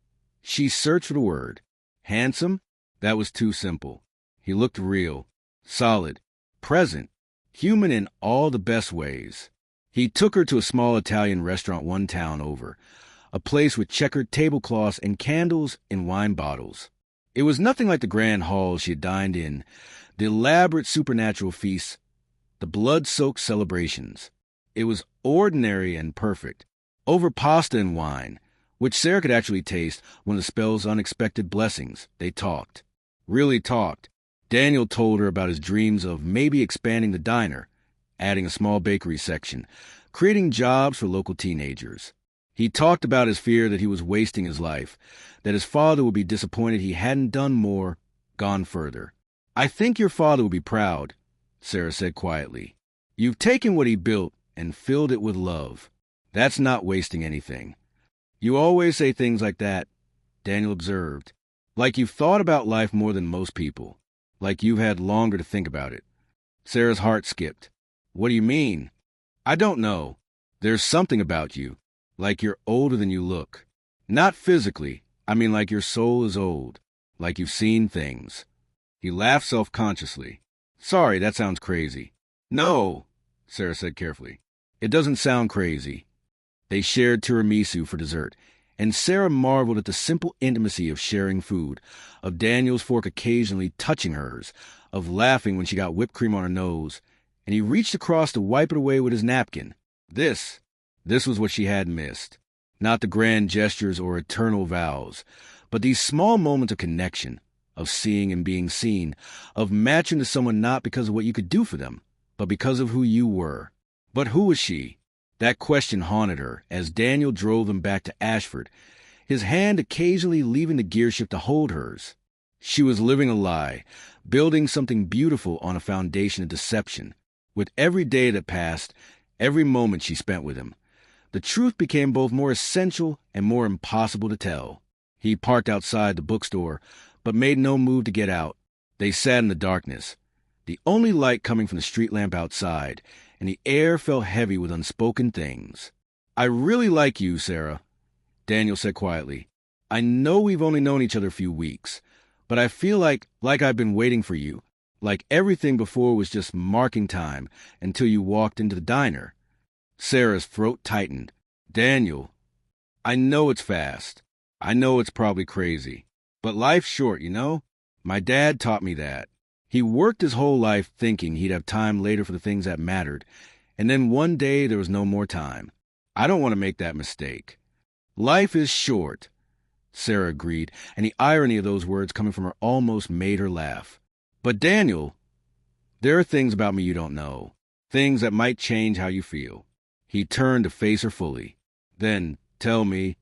She searched for the word. Handsome? That was too simple. He looked real, solid, present, human in all the best ways. He took her to a small Italian restaurant one town over, a place with checkered tablecloths and candles in wine bottles. It was nothing like the grand halls she had dined in, the elaborate supernatural feasts, the blood-soaked celebrations. It was ordinary and perfect, over pasta and wine, which Sarah could actually taste when the spell's unexpected blessings. They talked. Really talked. Daniel told her about his dreams of maybe expanding the diner, adding a small bakery section, creating jobs for local teenagers. He talked about his fear that he was wasting his life, that his father would be disappointed he hadn't done more, gone further. "I think your father would be proud," Sarah said quietly. "You've taken what he built and filled it with love. That's not wasting anything." "You always say things like that," Daniel observed, "like you've thought about life more than most people, like you've had longer to think about it." Sarah's heart skipped. "What do you mean?" "I don't know. There's something about you, like you're older than you look. Not physically, I mean, like your soul is old, like you've seen things. He laughed self-consciously. Sorry, that sounds crazy. No, Sarah said carefully. It doesn't sound crazy. They shared tiramisu for dessert, and Sarah marveled at the simple intimacy of sharing food, of Daniel's fork occasionally touching hers, of laughing when she got whipped cream on her nose, and he reached across to wipe it away with his napkin. This was what she had missed. Not the grand gestures or eternal vows, but these small moments of connection, of seeing and being seen, of matching to someone not because of what you could do for them, but because of who you were. But who was she? That question haunted her as Daniel drove them back to Ashford, his hand occasionally leaving the gearshift to hold hers. She was living a lie, building something beautiful on a foundation of deception. With every day that passed, every moment she spent with him, the truth became both more essential and more impossible to tell. He parked outside the bookstore, but made no move to get out. They sat in the darkness, the only light coming from the street lamp outside, and the air felt heavy with unspoken things. I really like you, Sarah, Daniel said quietly. I know we've only known each other a few weeks, but I feel like I've been waiting for you, like everything before was just marking time until you walked into the diner. Sarah's throat tightened. Daniel, I know it's fast. I know it's probably crazy. But life's short, you know? My dad taught me that. He worked his whole life thinking he'd have time later for the things that mattered, and then one day there was no more time. I don't want to make that mistake. Life is short, Sarah agreed, and the irony of those words coming from her almost made her laugh. But Daniel, there are things about me you don't know, things that might change how you feel. He turned to face her fully. Then, tell me.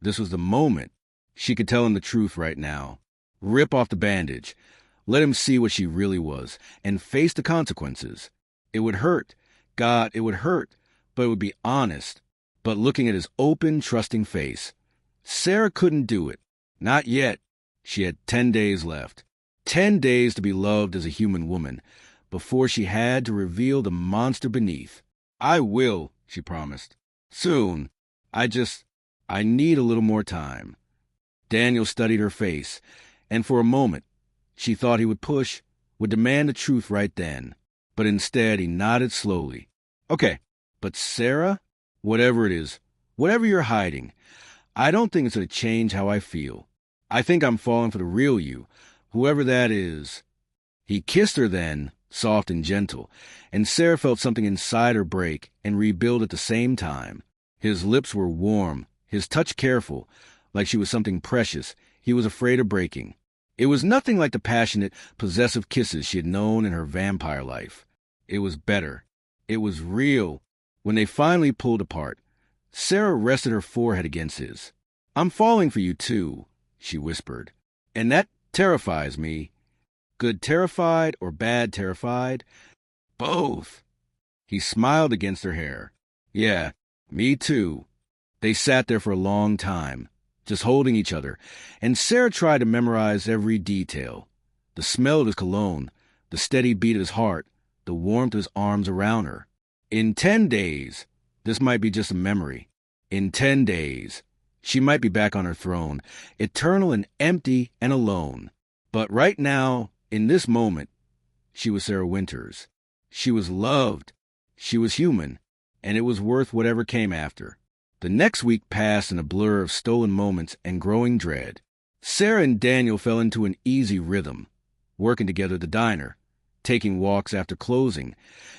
This was the moment. She could tell him the truth right now. Rip off the bandage. Let him see what she really was, and face the consequences. It would hurt. God, it would hurt, but it would be honest. But looking at his open, trusting face, Sarah couldn't do it. Not yet. She had 10 days left. 10 days to be loved as a human woman, before she had to reveal the monster beneath. I will, she promised. Soon. I need a little more time. Daniel studied her face, and for a moment, she thought he would push, would demand the truth right then. But instead, he nodded slowly. Okay, but Sarah, whatever it is, whatever you're hiding, I don't think it's going to change how I feel. I think I'm falling for the real you, whoever that is. He kissed her then, soft and gentle, and Sarah felt something inside her break and rebuild at the same time. His lips were warm, his touch careful, like she was something precious he was afraid of breaking. It was nothing like the passionate, possessive kisses she had known in her vampire life. It was better. It was real. When they finally pulled apart, Sarah rested her forehead against his. I'm falling for you, too, she whispered. And that terrifies me. Good terrified or bad terrified? Both. He smiled against her hair. Yeah, me too. They sat there for a long time, just holding each other, and Sarah tried to memorize every detail. The smell of his cologne, the steady beat of his heart, the warmth of his arms around her. In 10 days, this might be just a memory. In 10 days, she might be back on her throne, eternal and empty and alone. But right now, in this moment, she was Sarah Winters. She was loved. She was human, and it was worth whatever came after. The next week passed in a blur of stolen moments and growing dread. Sarah and Daniel fell into an easy rhythm, working together at the diner, taking walks after closing,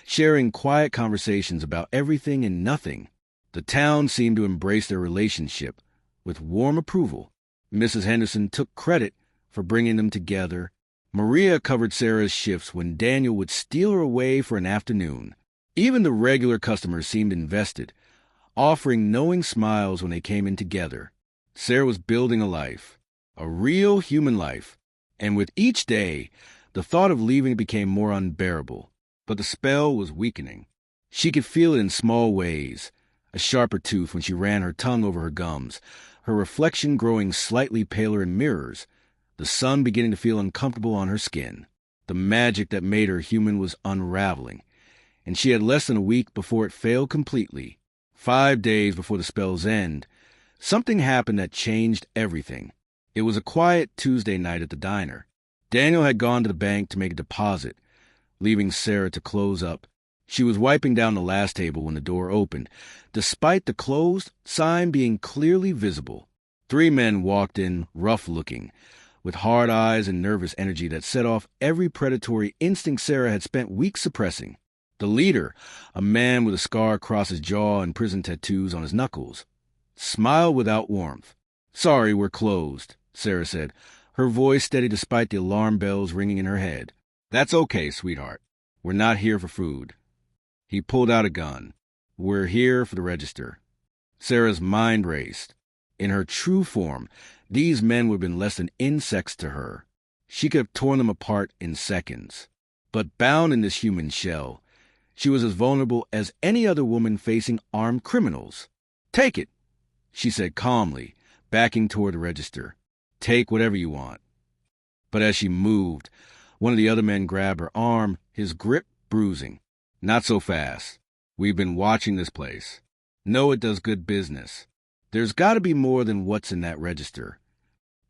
sharing quiet conversations about everything and nothing. The town seemed to embrace their relationship with warm approval. Mrs. Henderson took credit for bringing them together. Maria covered Sarah's shifts when Daniel would steal her away for an afternoon. Even the regular customers seemed invested, offering knowing smiles when they came in together. Sarah was building a life, a real human life, and with each day, the thought of leaving became more unbearable. But the spell was weakening. She could feel it in small ways, a sharper tooth when she ran her tongue over her gums, her reflection growing slightly paler in mirrors, the sun beginning to feel uncomfortable on her skin. The magic that made her human was unraveling, and she had less than a week before it failed completely. 5 days before the spell's end, something happened that changed everything. It was a quiet Tuesday night at the diner. Daniel had gone to the bank to make a deposit, leaving Sarah to close up. She was wiping down the last table when the door opened, despite the closed sign being clearly visible. 3 men walked in, rough-looking, with hard eyes and nervous energy that set off every predatory instinct Sarah had spent weeks suppressing. The leader, a man with a scar across his jaw and prison tattoos on his knuckles, smiled without warmth. "Sorry, we're closed," Sarah said, her voice steady despite the alarm bells ringing in her head. "That's okay, sweetheart. We're not here for food." He pulled out a gun. "We're here for the register." Sarah's mind raced. In her true form, these men would have been less than insects to her. She could have torn them apart in seconds. But bound in this human shell, she was as vulnerable as any other woman facing armed criminals. "Take it," she said calmly, backing toward the register. "Take whatever you want." But as she moved, one of the other men grabbed her arm, his grip bruising. "Not so fast. We've been watching this place. Know it does good business. There's got to be more than what's in that register."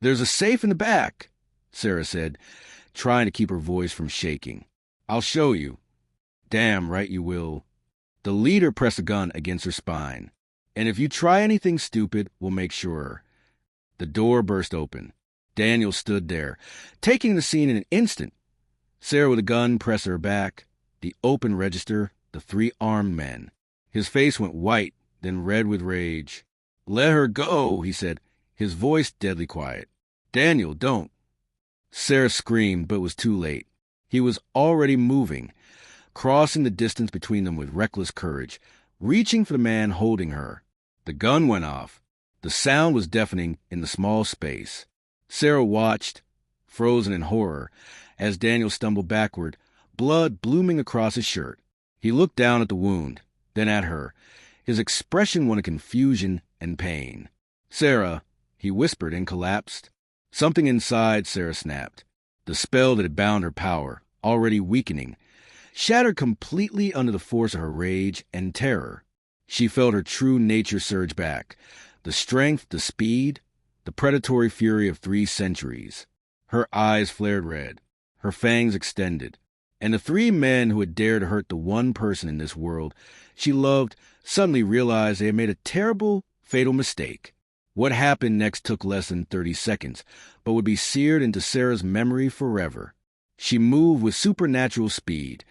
"There's a safe in the back," Sarah said, trying to keep her voice from shaking. "I'll show you." "Damn right you will." The leader pressed a gun against her spine. "And if you try anything stupid, we'll make sure." The door burst open. Daniel stood there, taking the scene in an instant. Sarah with a gun pressed her back, the open register, the 3 armed men. His face went white, then red with rage. "Let her go," he said, his voice deadly quiet. "Daniel, don't." Sarah screamed, but was too late. He was already moving, crossing the distance between them with reckless courage, reaching for the man holding her. The gun went off. The sound was deafening in the small space. Sarah watched, frozen in horror, as Daniel stumbled backward, blood blooming across his shirt. He looked down at the wound, then at her, his expression one of confusion and pain. "Sarah," he whispered and collapsed. Something inside Sarah snapped. The spell that had bound her power, already weakening, shattered completely under the force of her rage and terror. She felt her true nature surge back, the strength, the speed, the predatory fury of 3 centuries. Her eyes flared red, her fangs extended, and the 3 men who had dared to hurt the one person in this world she loved suddenly realized they had made a terrible, fatal mistake. What happened next took less than 30 seconds, but would be seared into Sarah's memory forever. She moved with supernatural speed,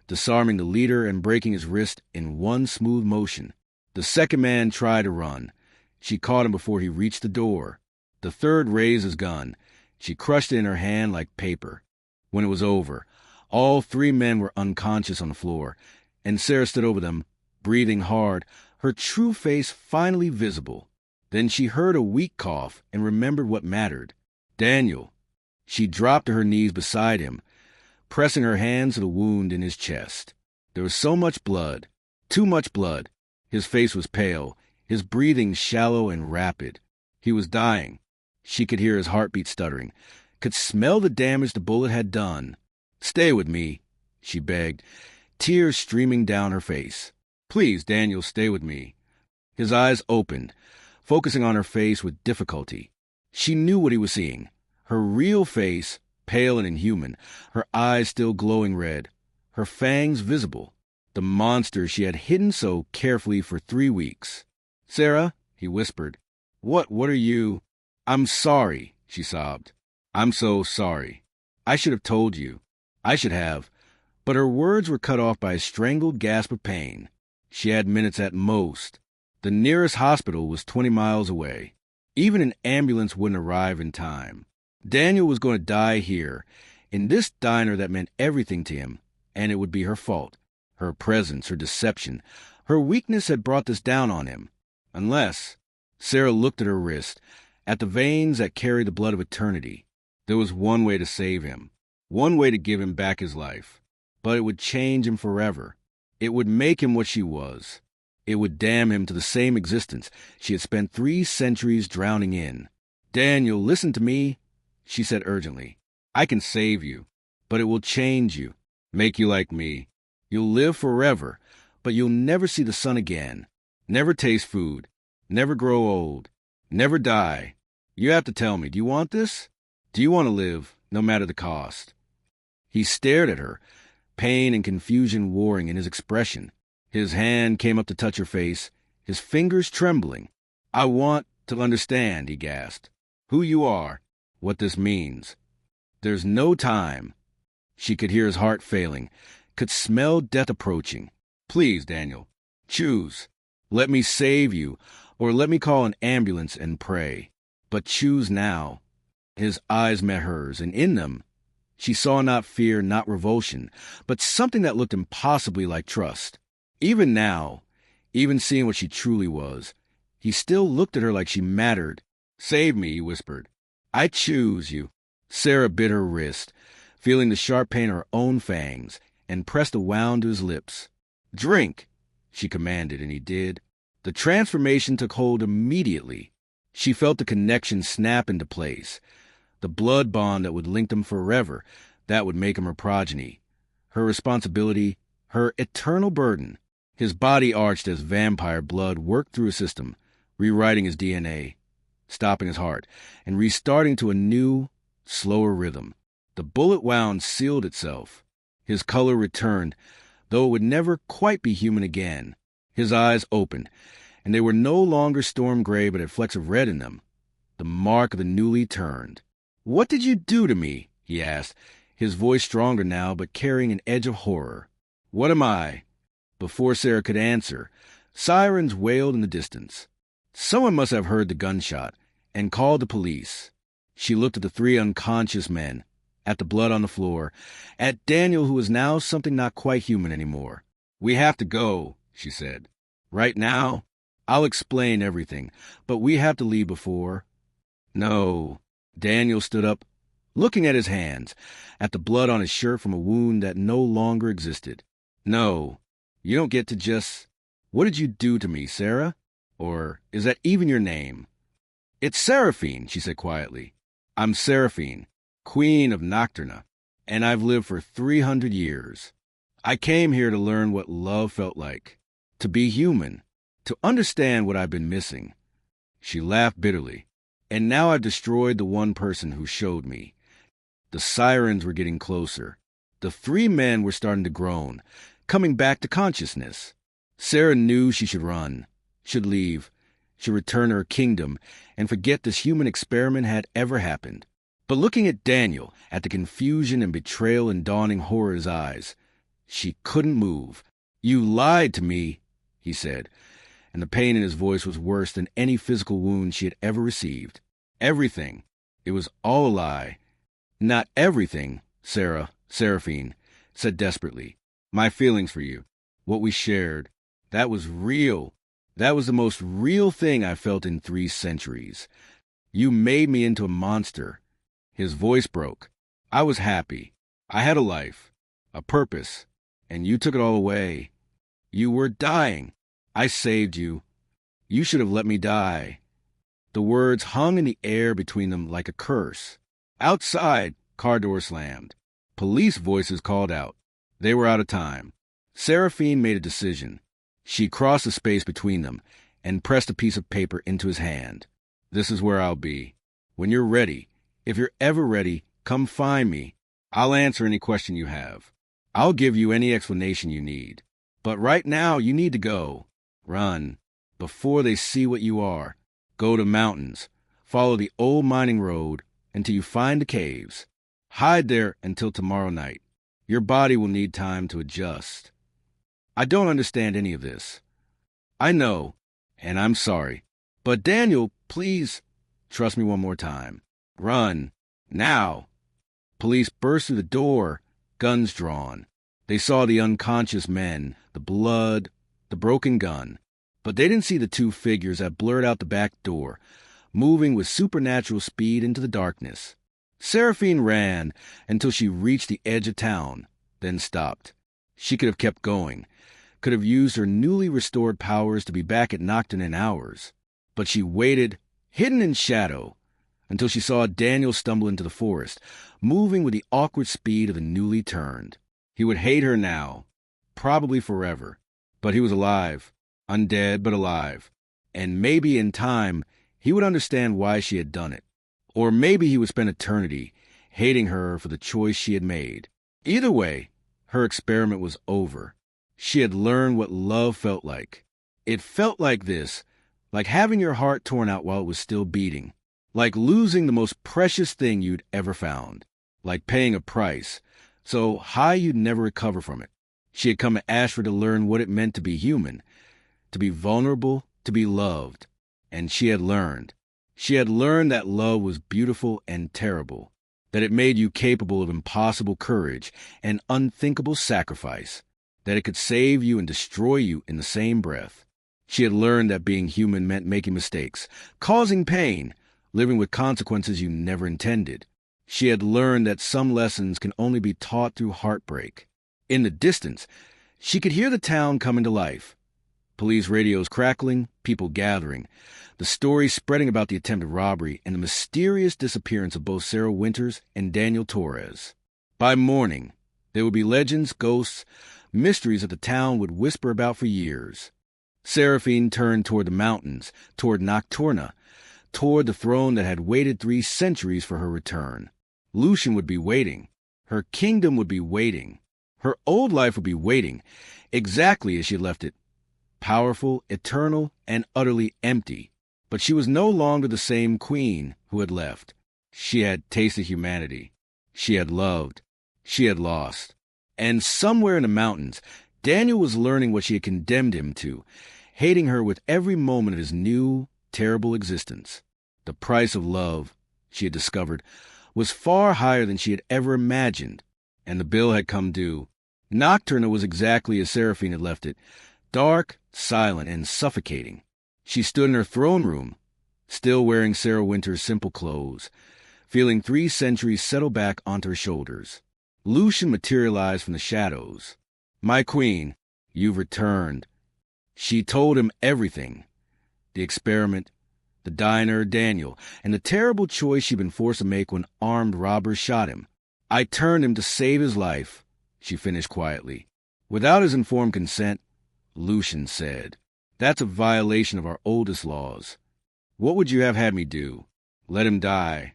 disarming the leader and breaking his wrist in one smooth motion. The second man tried to run. She caught him before he reached the door. The third raised his gun. She crushed it in her hand like paper. When it was over, all 3 men were unconscious on the floor, and Sarah stood over them, breathing hard, her true face finally visible. Then she heard a weak cough and remembered what mattered. "Daniel." She dropped to her knees beside him, pressing her hands to the wound in his chest. There was so much blood, too much blood. His face was pale, his breathing shallow and rapid. He was dying. She could hear his heartbeat stuttering, could smell the damage the bullet had done. "Stay with me," she begged, tears streaming down her face. "Please, Daniel, stay with me." His eyes opened, focusing on her face with difficulty. She knew what he was seeing. Her real face, pale and inhuman, her eyes still glowing red, her fangs visible, the monster she had hidden so carefully for 3 weeks. "Sarah," he whispered. What are you—" "I'm sorry," she sobbed. "I'm so sorry. I should have told you. I should have." But her words were cut off by a strangled gasp of pain. She had minutes at most. The nearest hospital was 20 miles away. Even an ambulance wouldn't arrive in time. Daniel was going to die here, in this diner that meant everything to him, and it would be her fault. Her presence, her deception, her weakness had brought this down on him. Unless— Sarah looked at her wrist, at the veins that carried the blood of eternity. There was one way to save him, one way to give him back his life. But it would change him forever. It would make him what she was. It would damn him to the same existence she had spent 3 centuries drowning in. "Daniel, listen to me," she said urgently. "I can save you, but it will change you, make you like me. You'll live forever, but you'll never see the sun again, never taste food, never grow old, never die. You have to tell me, do you want this? Do you want to live, no matter the cost? He stared at her, pain and confusion warring in his expression. His hand came up to touch her face, his fingers trembling. I want to understand, he gasped. Who you are, what this means. There's no time. She could hear his heart failing, could smell death approaching. Please, Daniel, choose. Let me save you, or let me call an ambulance and pray. But choose now. His eyes met hers, and in them, she saw not fear, not revulsion, but something that looked impossibly like trust. Even now, even seeing what she truly was, he still looked at her like she mattered. Save me, he whispered. I choose you. Sarah bit her wrist, feeling the sharp pain of her own fangs, and pressed a wound to his lips. Drink, she commanded, and he did. The transformation took hold immediately. She felt the connection snap into place, the blood bond that would link them forever, that would make him her progeny, her responsibility, her eternal burden. His body arched as vampire blood worked through his system, rewriting his DNA, stopping his heart, and restarting to a new, slower rhythm. The bullet wound sealed itself. His color returned, though it would never quite be human again. His eyes opened, and they were no longer storm gray but had flecks of red in them, the mark of the newly turned. What did you do to me? He asked, his voice stronger now but carrying an edge of horror. What am I? Before Sarah could answer, sirens wailed in the distance. Someone must have heard the gunshot and called the police. She looked at the three unconscious men, at the blood on the floor, at Daniel, who was now something not quite human anymore. We have to go, she said. Right now? I'll explain everything, but we have to leave before. No. Daniel stood up, looking at his hands, at the blood on his shirt from a wound that no longer existed. No, you don't get to just... What did you do to me, Sarah? Or is that even your name? It's Seraphine, she said quietly. I'm Seraphine, Queen of Nocturna, and I've lived for 300 years. I came here to learn what love felt like, to be human, to understand what I've been missing. She laughed bitterly. And now I've destroyed the one person who showed me. The sirens were getting closer. The three men were starting to groan, coming back to consciousness. Sarah knew she should run, should leave, should return to her kingdom, and forget this human experiment had ever happened. But looking at Daniel, at the confusion and betrayal and dawning horror in his eyes, she couldn't move. You lied to me, he said, and the pain in his voice was worse than any physical wound she had ever received. Everything. It was all a lie. Not everything, Seraphine said desperately. My feelings for you, what we shared, that was real. That was the most real thing I felt in 3 centuries. You made me into a monster. His voice broke. I was happy. I had a life, a purpose, and you took it all away. You were dying. I saved you. You should have let me die. The words hung in the air between them like a curse. Outside, car door slammed. Police voices called out. They were out of time. Seraphine made a decision. She crossed the space between them and pressed a piece of paper into his hand. This is where I'll be. When you're ready, if you're ever ready, come find me. I'll answer any question you have. I'll give you any explanation you need. But right now, you need to go. Run. Before they see what you are. Go to mountains. Follow the old mining road until you find the caves. Hide there until tomorrow night. Your body will need time to adjust. I don't understand any of this. I know, and I'm sorry. But Daniel, please, trust me one more time. Run. Now. Police burst through the door, guns drawn. They saw the unconscious men, the blood, the broken gun. But they didn't see the 2 figures that blurred out the back door, moving with supernatural speed into the darkness. Seraphine ran until she reached the edge of town, then stopped. She could have kept going, could have used her newly restored powers to be back at Nocturne in hours. But she waited, hidden in shadow, until she saw Daniel stumble into the forest, moving with the awkward speed of the newly turned. He would hate her now, probably forever. But he was alive, undead but alive, and maybe in time he would understand why she had done it. Or maybe he would spend eternity hating her for the choice she had made. Either way, her experiment was over. She had learned what love felt like. It felt like this, like having your heart torn out while it was still beating, like losing the most precious thing you'd ever found, like paying a price so high you'd never recover from it. She had come to Ashford to learn what it meant to be human, to be vulnerable, to be loved. And she had learned. She had learned that love was beautiful and terrible, that it made you capable of impossible courage and unthinkable sacrifice, that it could save you and destroy you in the same breath. She had learned that being human meant making mistakes, causing pain, living with consequences you never intended. She had learned that some lessons can only be taught through heartbreak. In the distance, she could hear the town coming to life. Police radios crackling, people gathering, the stories spreading about the attempted robbery and the mysterious disappearance of both Sarah Winters and Daniel Torres. By morning, there would be legends, ghosts, mysteries that the town would whisper about for years. Seraphine turned toward the mountains, toward Nocturna, toward the throne that had waited 3 centuries for her return. Lucian would be waiting. Her kingdom would be waiting. Her old life would be waiting, exactly as she left it. Powerful, eternal, and utterly empty. But she was no longer the same queen who had left. She had tasted humanity. She had loved. She had lost. And somewhere in the mountains, Daniel was learning what she had condemned him to, hating her with every moment of his new, terrible existence. The price of love, she had discovered, was far higher than she had ever imagined, and the bill had come due. Nocturna was exactly as Seraphine had left it, dark, silent, and suffocating. She stood in her throne room, still wearing Sarah Winter's simple clothes, feeling 3 centuries settle back onto her shoulders. Lucian materialized from the shadows. "My queen, you've returned." She told him everything. The experiment, the diner, Daniel, and the terrible choice she'd been forced to make when armed robbers shot him. "I turned him to save his life," she finished quietly. "Without his informed consent," Lucian said. "That's a violation of our oldest laws. What would you have had me do? Let him die?"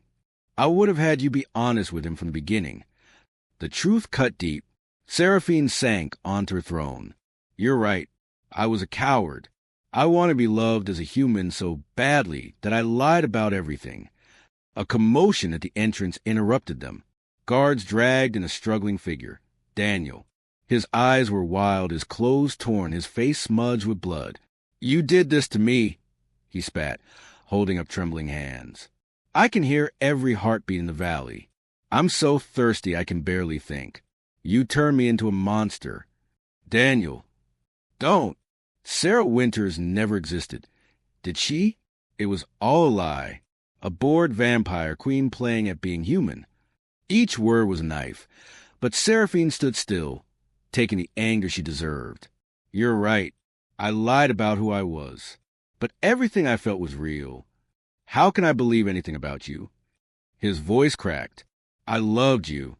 "I would have had you be honest with him from the beginning." The truth cut deep. Seraphine sank onto her throne. "You're right. I was a coward. I want to be loved as a human so badly that I lied about everything." A commotion at the entrance interrupted them. Guards dragged in a struggling figure. Daniel. His eyes were wild, his clothes torn, his face smudged with blood. "You did this to me," he spat, holding up trembling hands. "I can hear every heartbeat in the valley. I'm so thirsty I can barely think. You turned me into a monster." "Daniel, don't." Sarah Winters never existed. Did she? It was all a lie. A bored vampire queen playing at being human. Each word was a knife, but Seraphine stood still, taking the anger she deserved. "You're right. I lied about who I was. But everything I felt was real. How can I believe anything about you?" His voice cracked. "I loved you.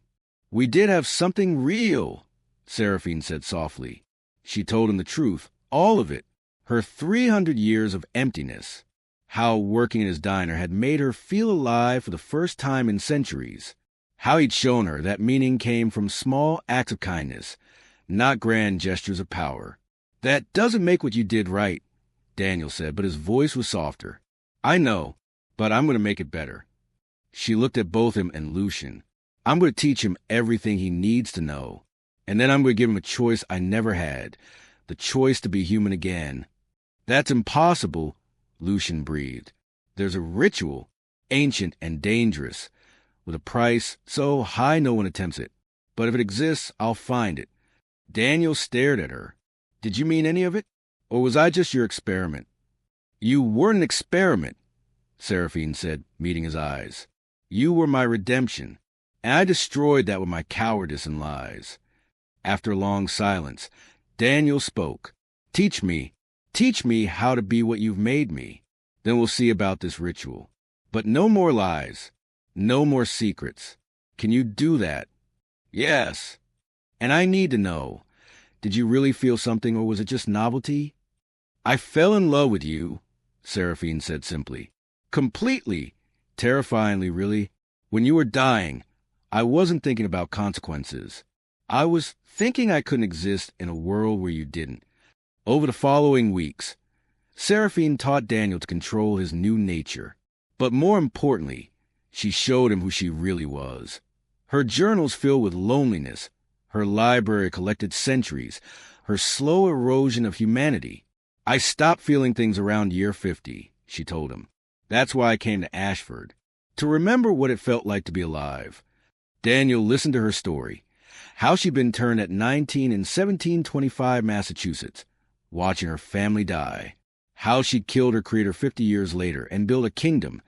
We did have something real," Seraphine said softly. She told him the truth, all of it, her 300 years of emptiness. How working in his diner had made her feel alive for the first time in centuries. How he'd shown her that meaning came from small acts of kindness, not grand gestures of power. "That doesn't make what you did right," Daniel said, but his voice was softer. "I know, but I'm going to make it better." She looked at both him and Lucian. "I'm going to teach him everything he needs to know. And then I'm going to give him a choice I never had, the choice to be human again." "That's impossible," Lucian breathed. "There's a ritual, ancient and dangerous, with a price so high no one attempts it. But if it exists, I'll find it." Daniel stared at her. "Did you mean any of it? Or was I just your experiment?" "You weren't an experiment," Seraphine said, meeting his eyes. "You were my redemption, and I destroyed that with my cowardice and lies." After a long silence, Daniel spoke. Teach me how to be what you've made me. Then we'll see about this ritual. But no more lies, no more secrets. Can you do that?" "Yes." "And I need to know, did you really feel something, or was it just novelty?" "I fell in love with you," Seraphine said simply. "Completely. Terrifyingly, really. When you were dying, I wasn't thinking about consequences. I was thinking I couldn't exist in a world where you didn't. Over the following weeks, Seraphine taught Daniel to control his new nature. But more importantly, she showed him who she really was. Her journals filled with loneliness, her library collected centuries, her slow erosion of humanity. I stopped feeling things around year 50, she told him. That's why I came to Ashford, to remember what it felt like to be alive. Daniel listened to her story, how she'd been turned at 19 in 1725 Massachusetts, watching her family die, how she'd killed her creator 50 years later and built a kingdom,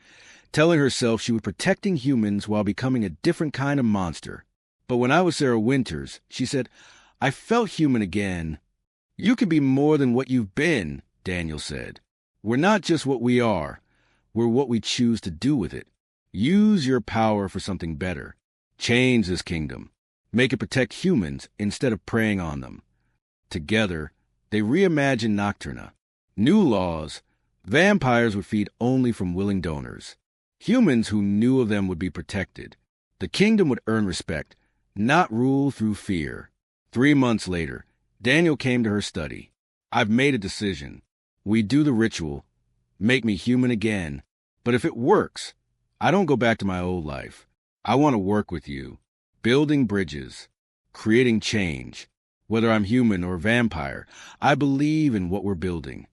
telling herself she was protecting humans while becoming a different kind of monster. But when I was Sarah Winters, she said, I felt human again. You can be more than what you've been, Daniel said. We're not just what we are. We're what we choose to do with it. Use your power for something better. Change this kingdom. Make it protect humans instead of preying on them. Together, they reimagined Nocturna. New laws. Vampires would feed only from willing donors. Humans who knew of them would be protected. The kingdom would earn respect, not rule through fear. 3 months later, Daniel came to her study. I've made a decision. We do the ritual. Make me human again. But if it works, I don't go back to my old life. I want to work with you. Building bridges. Creating change. Whether I'm human or vampire, I believe in what we're building.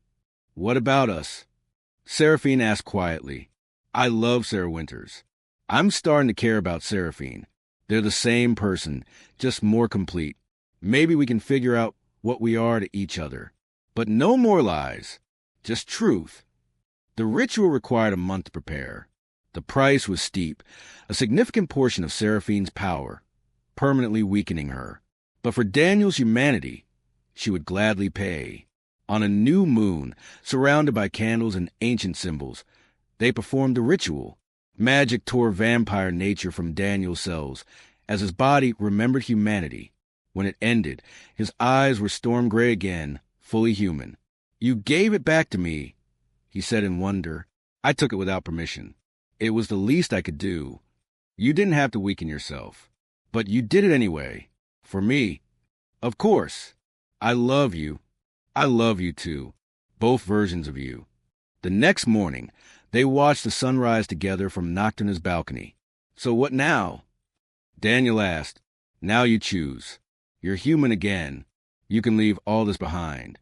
What about us? Seraphine asked quietly. I love Sarah Winters. I'm starting to care about Seraphine. They're the same person, just more complete. Maybe we can figure out what we are to each other. But no more lies. Just truth. The ritual required a month to prepare. The price was steep, a significant portion of Seraphine's power, permanently weakening her. But for Daniel's humanity, she would gladly pay. On a new moon, surrounded by candles and ancient symbols, they performed the ritual. Magic tore vampire nature from Daniel's cells as his body remembered humanity. When it ended, his eyes were storm gray again, fully human. You gave it back to me, he said in wonder. I took it without permission. It was the least I could do. You didn't have to weaken yourself. But you did it anyway. For me. Of course. I love you. I love you too. Both versions of you. The next morning, they watched the sunrise together from Nocturna's balcony. So what now? Daniel asked. Now you choose. You're human again. You can leave all this behind.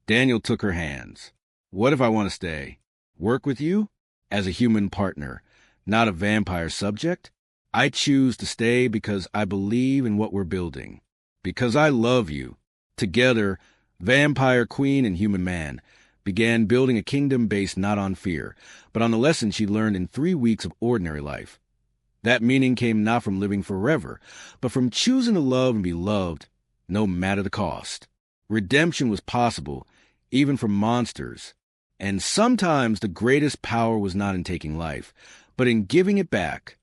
Daniel took her hands. What if I want to stay? Work with you? As a human partner, not a vampire subject? I choose to stay because I believe in what we're building. Because I love you. Together, Vampire Queen and Human Man began building a kingdom based not on fear, but on the lessons she learned in 3 weeks of ordinary life. That meaning came not from living forever, but from choosing to love and be loved, no matter the cost. Redemption was possible, even for monsters. And sometimes the greatest power was not in taking life, but in giving it back.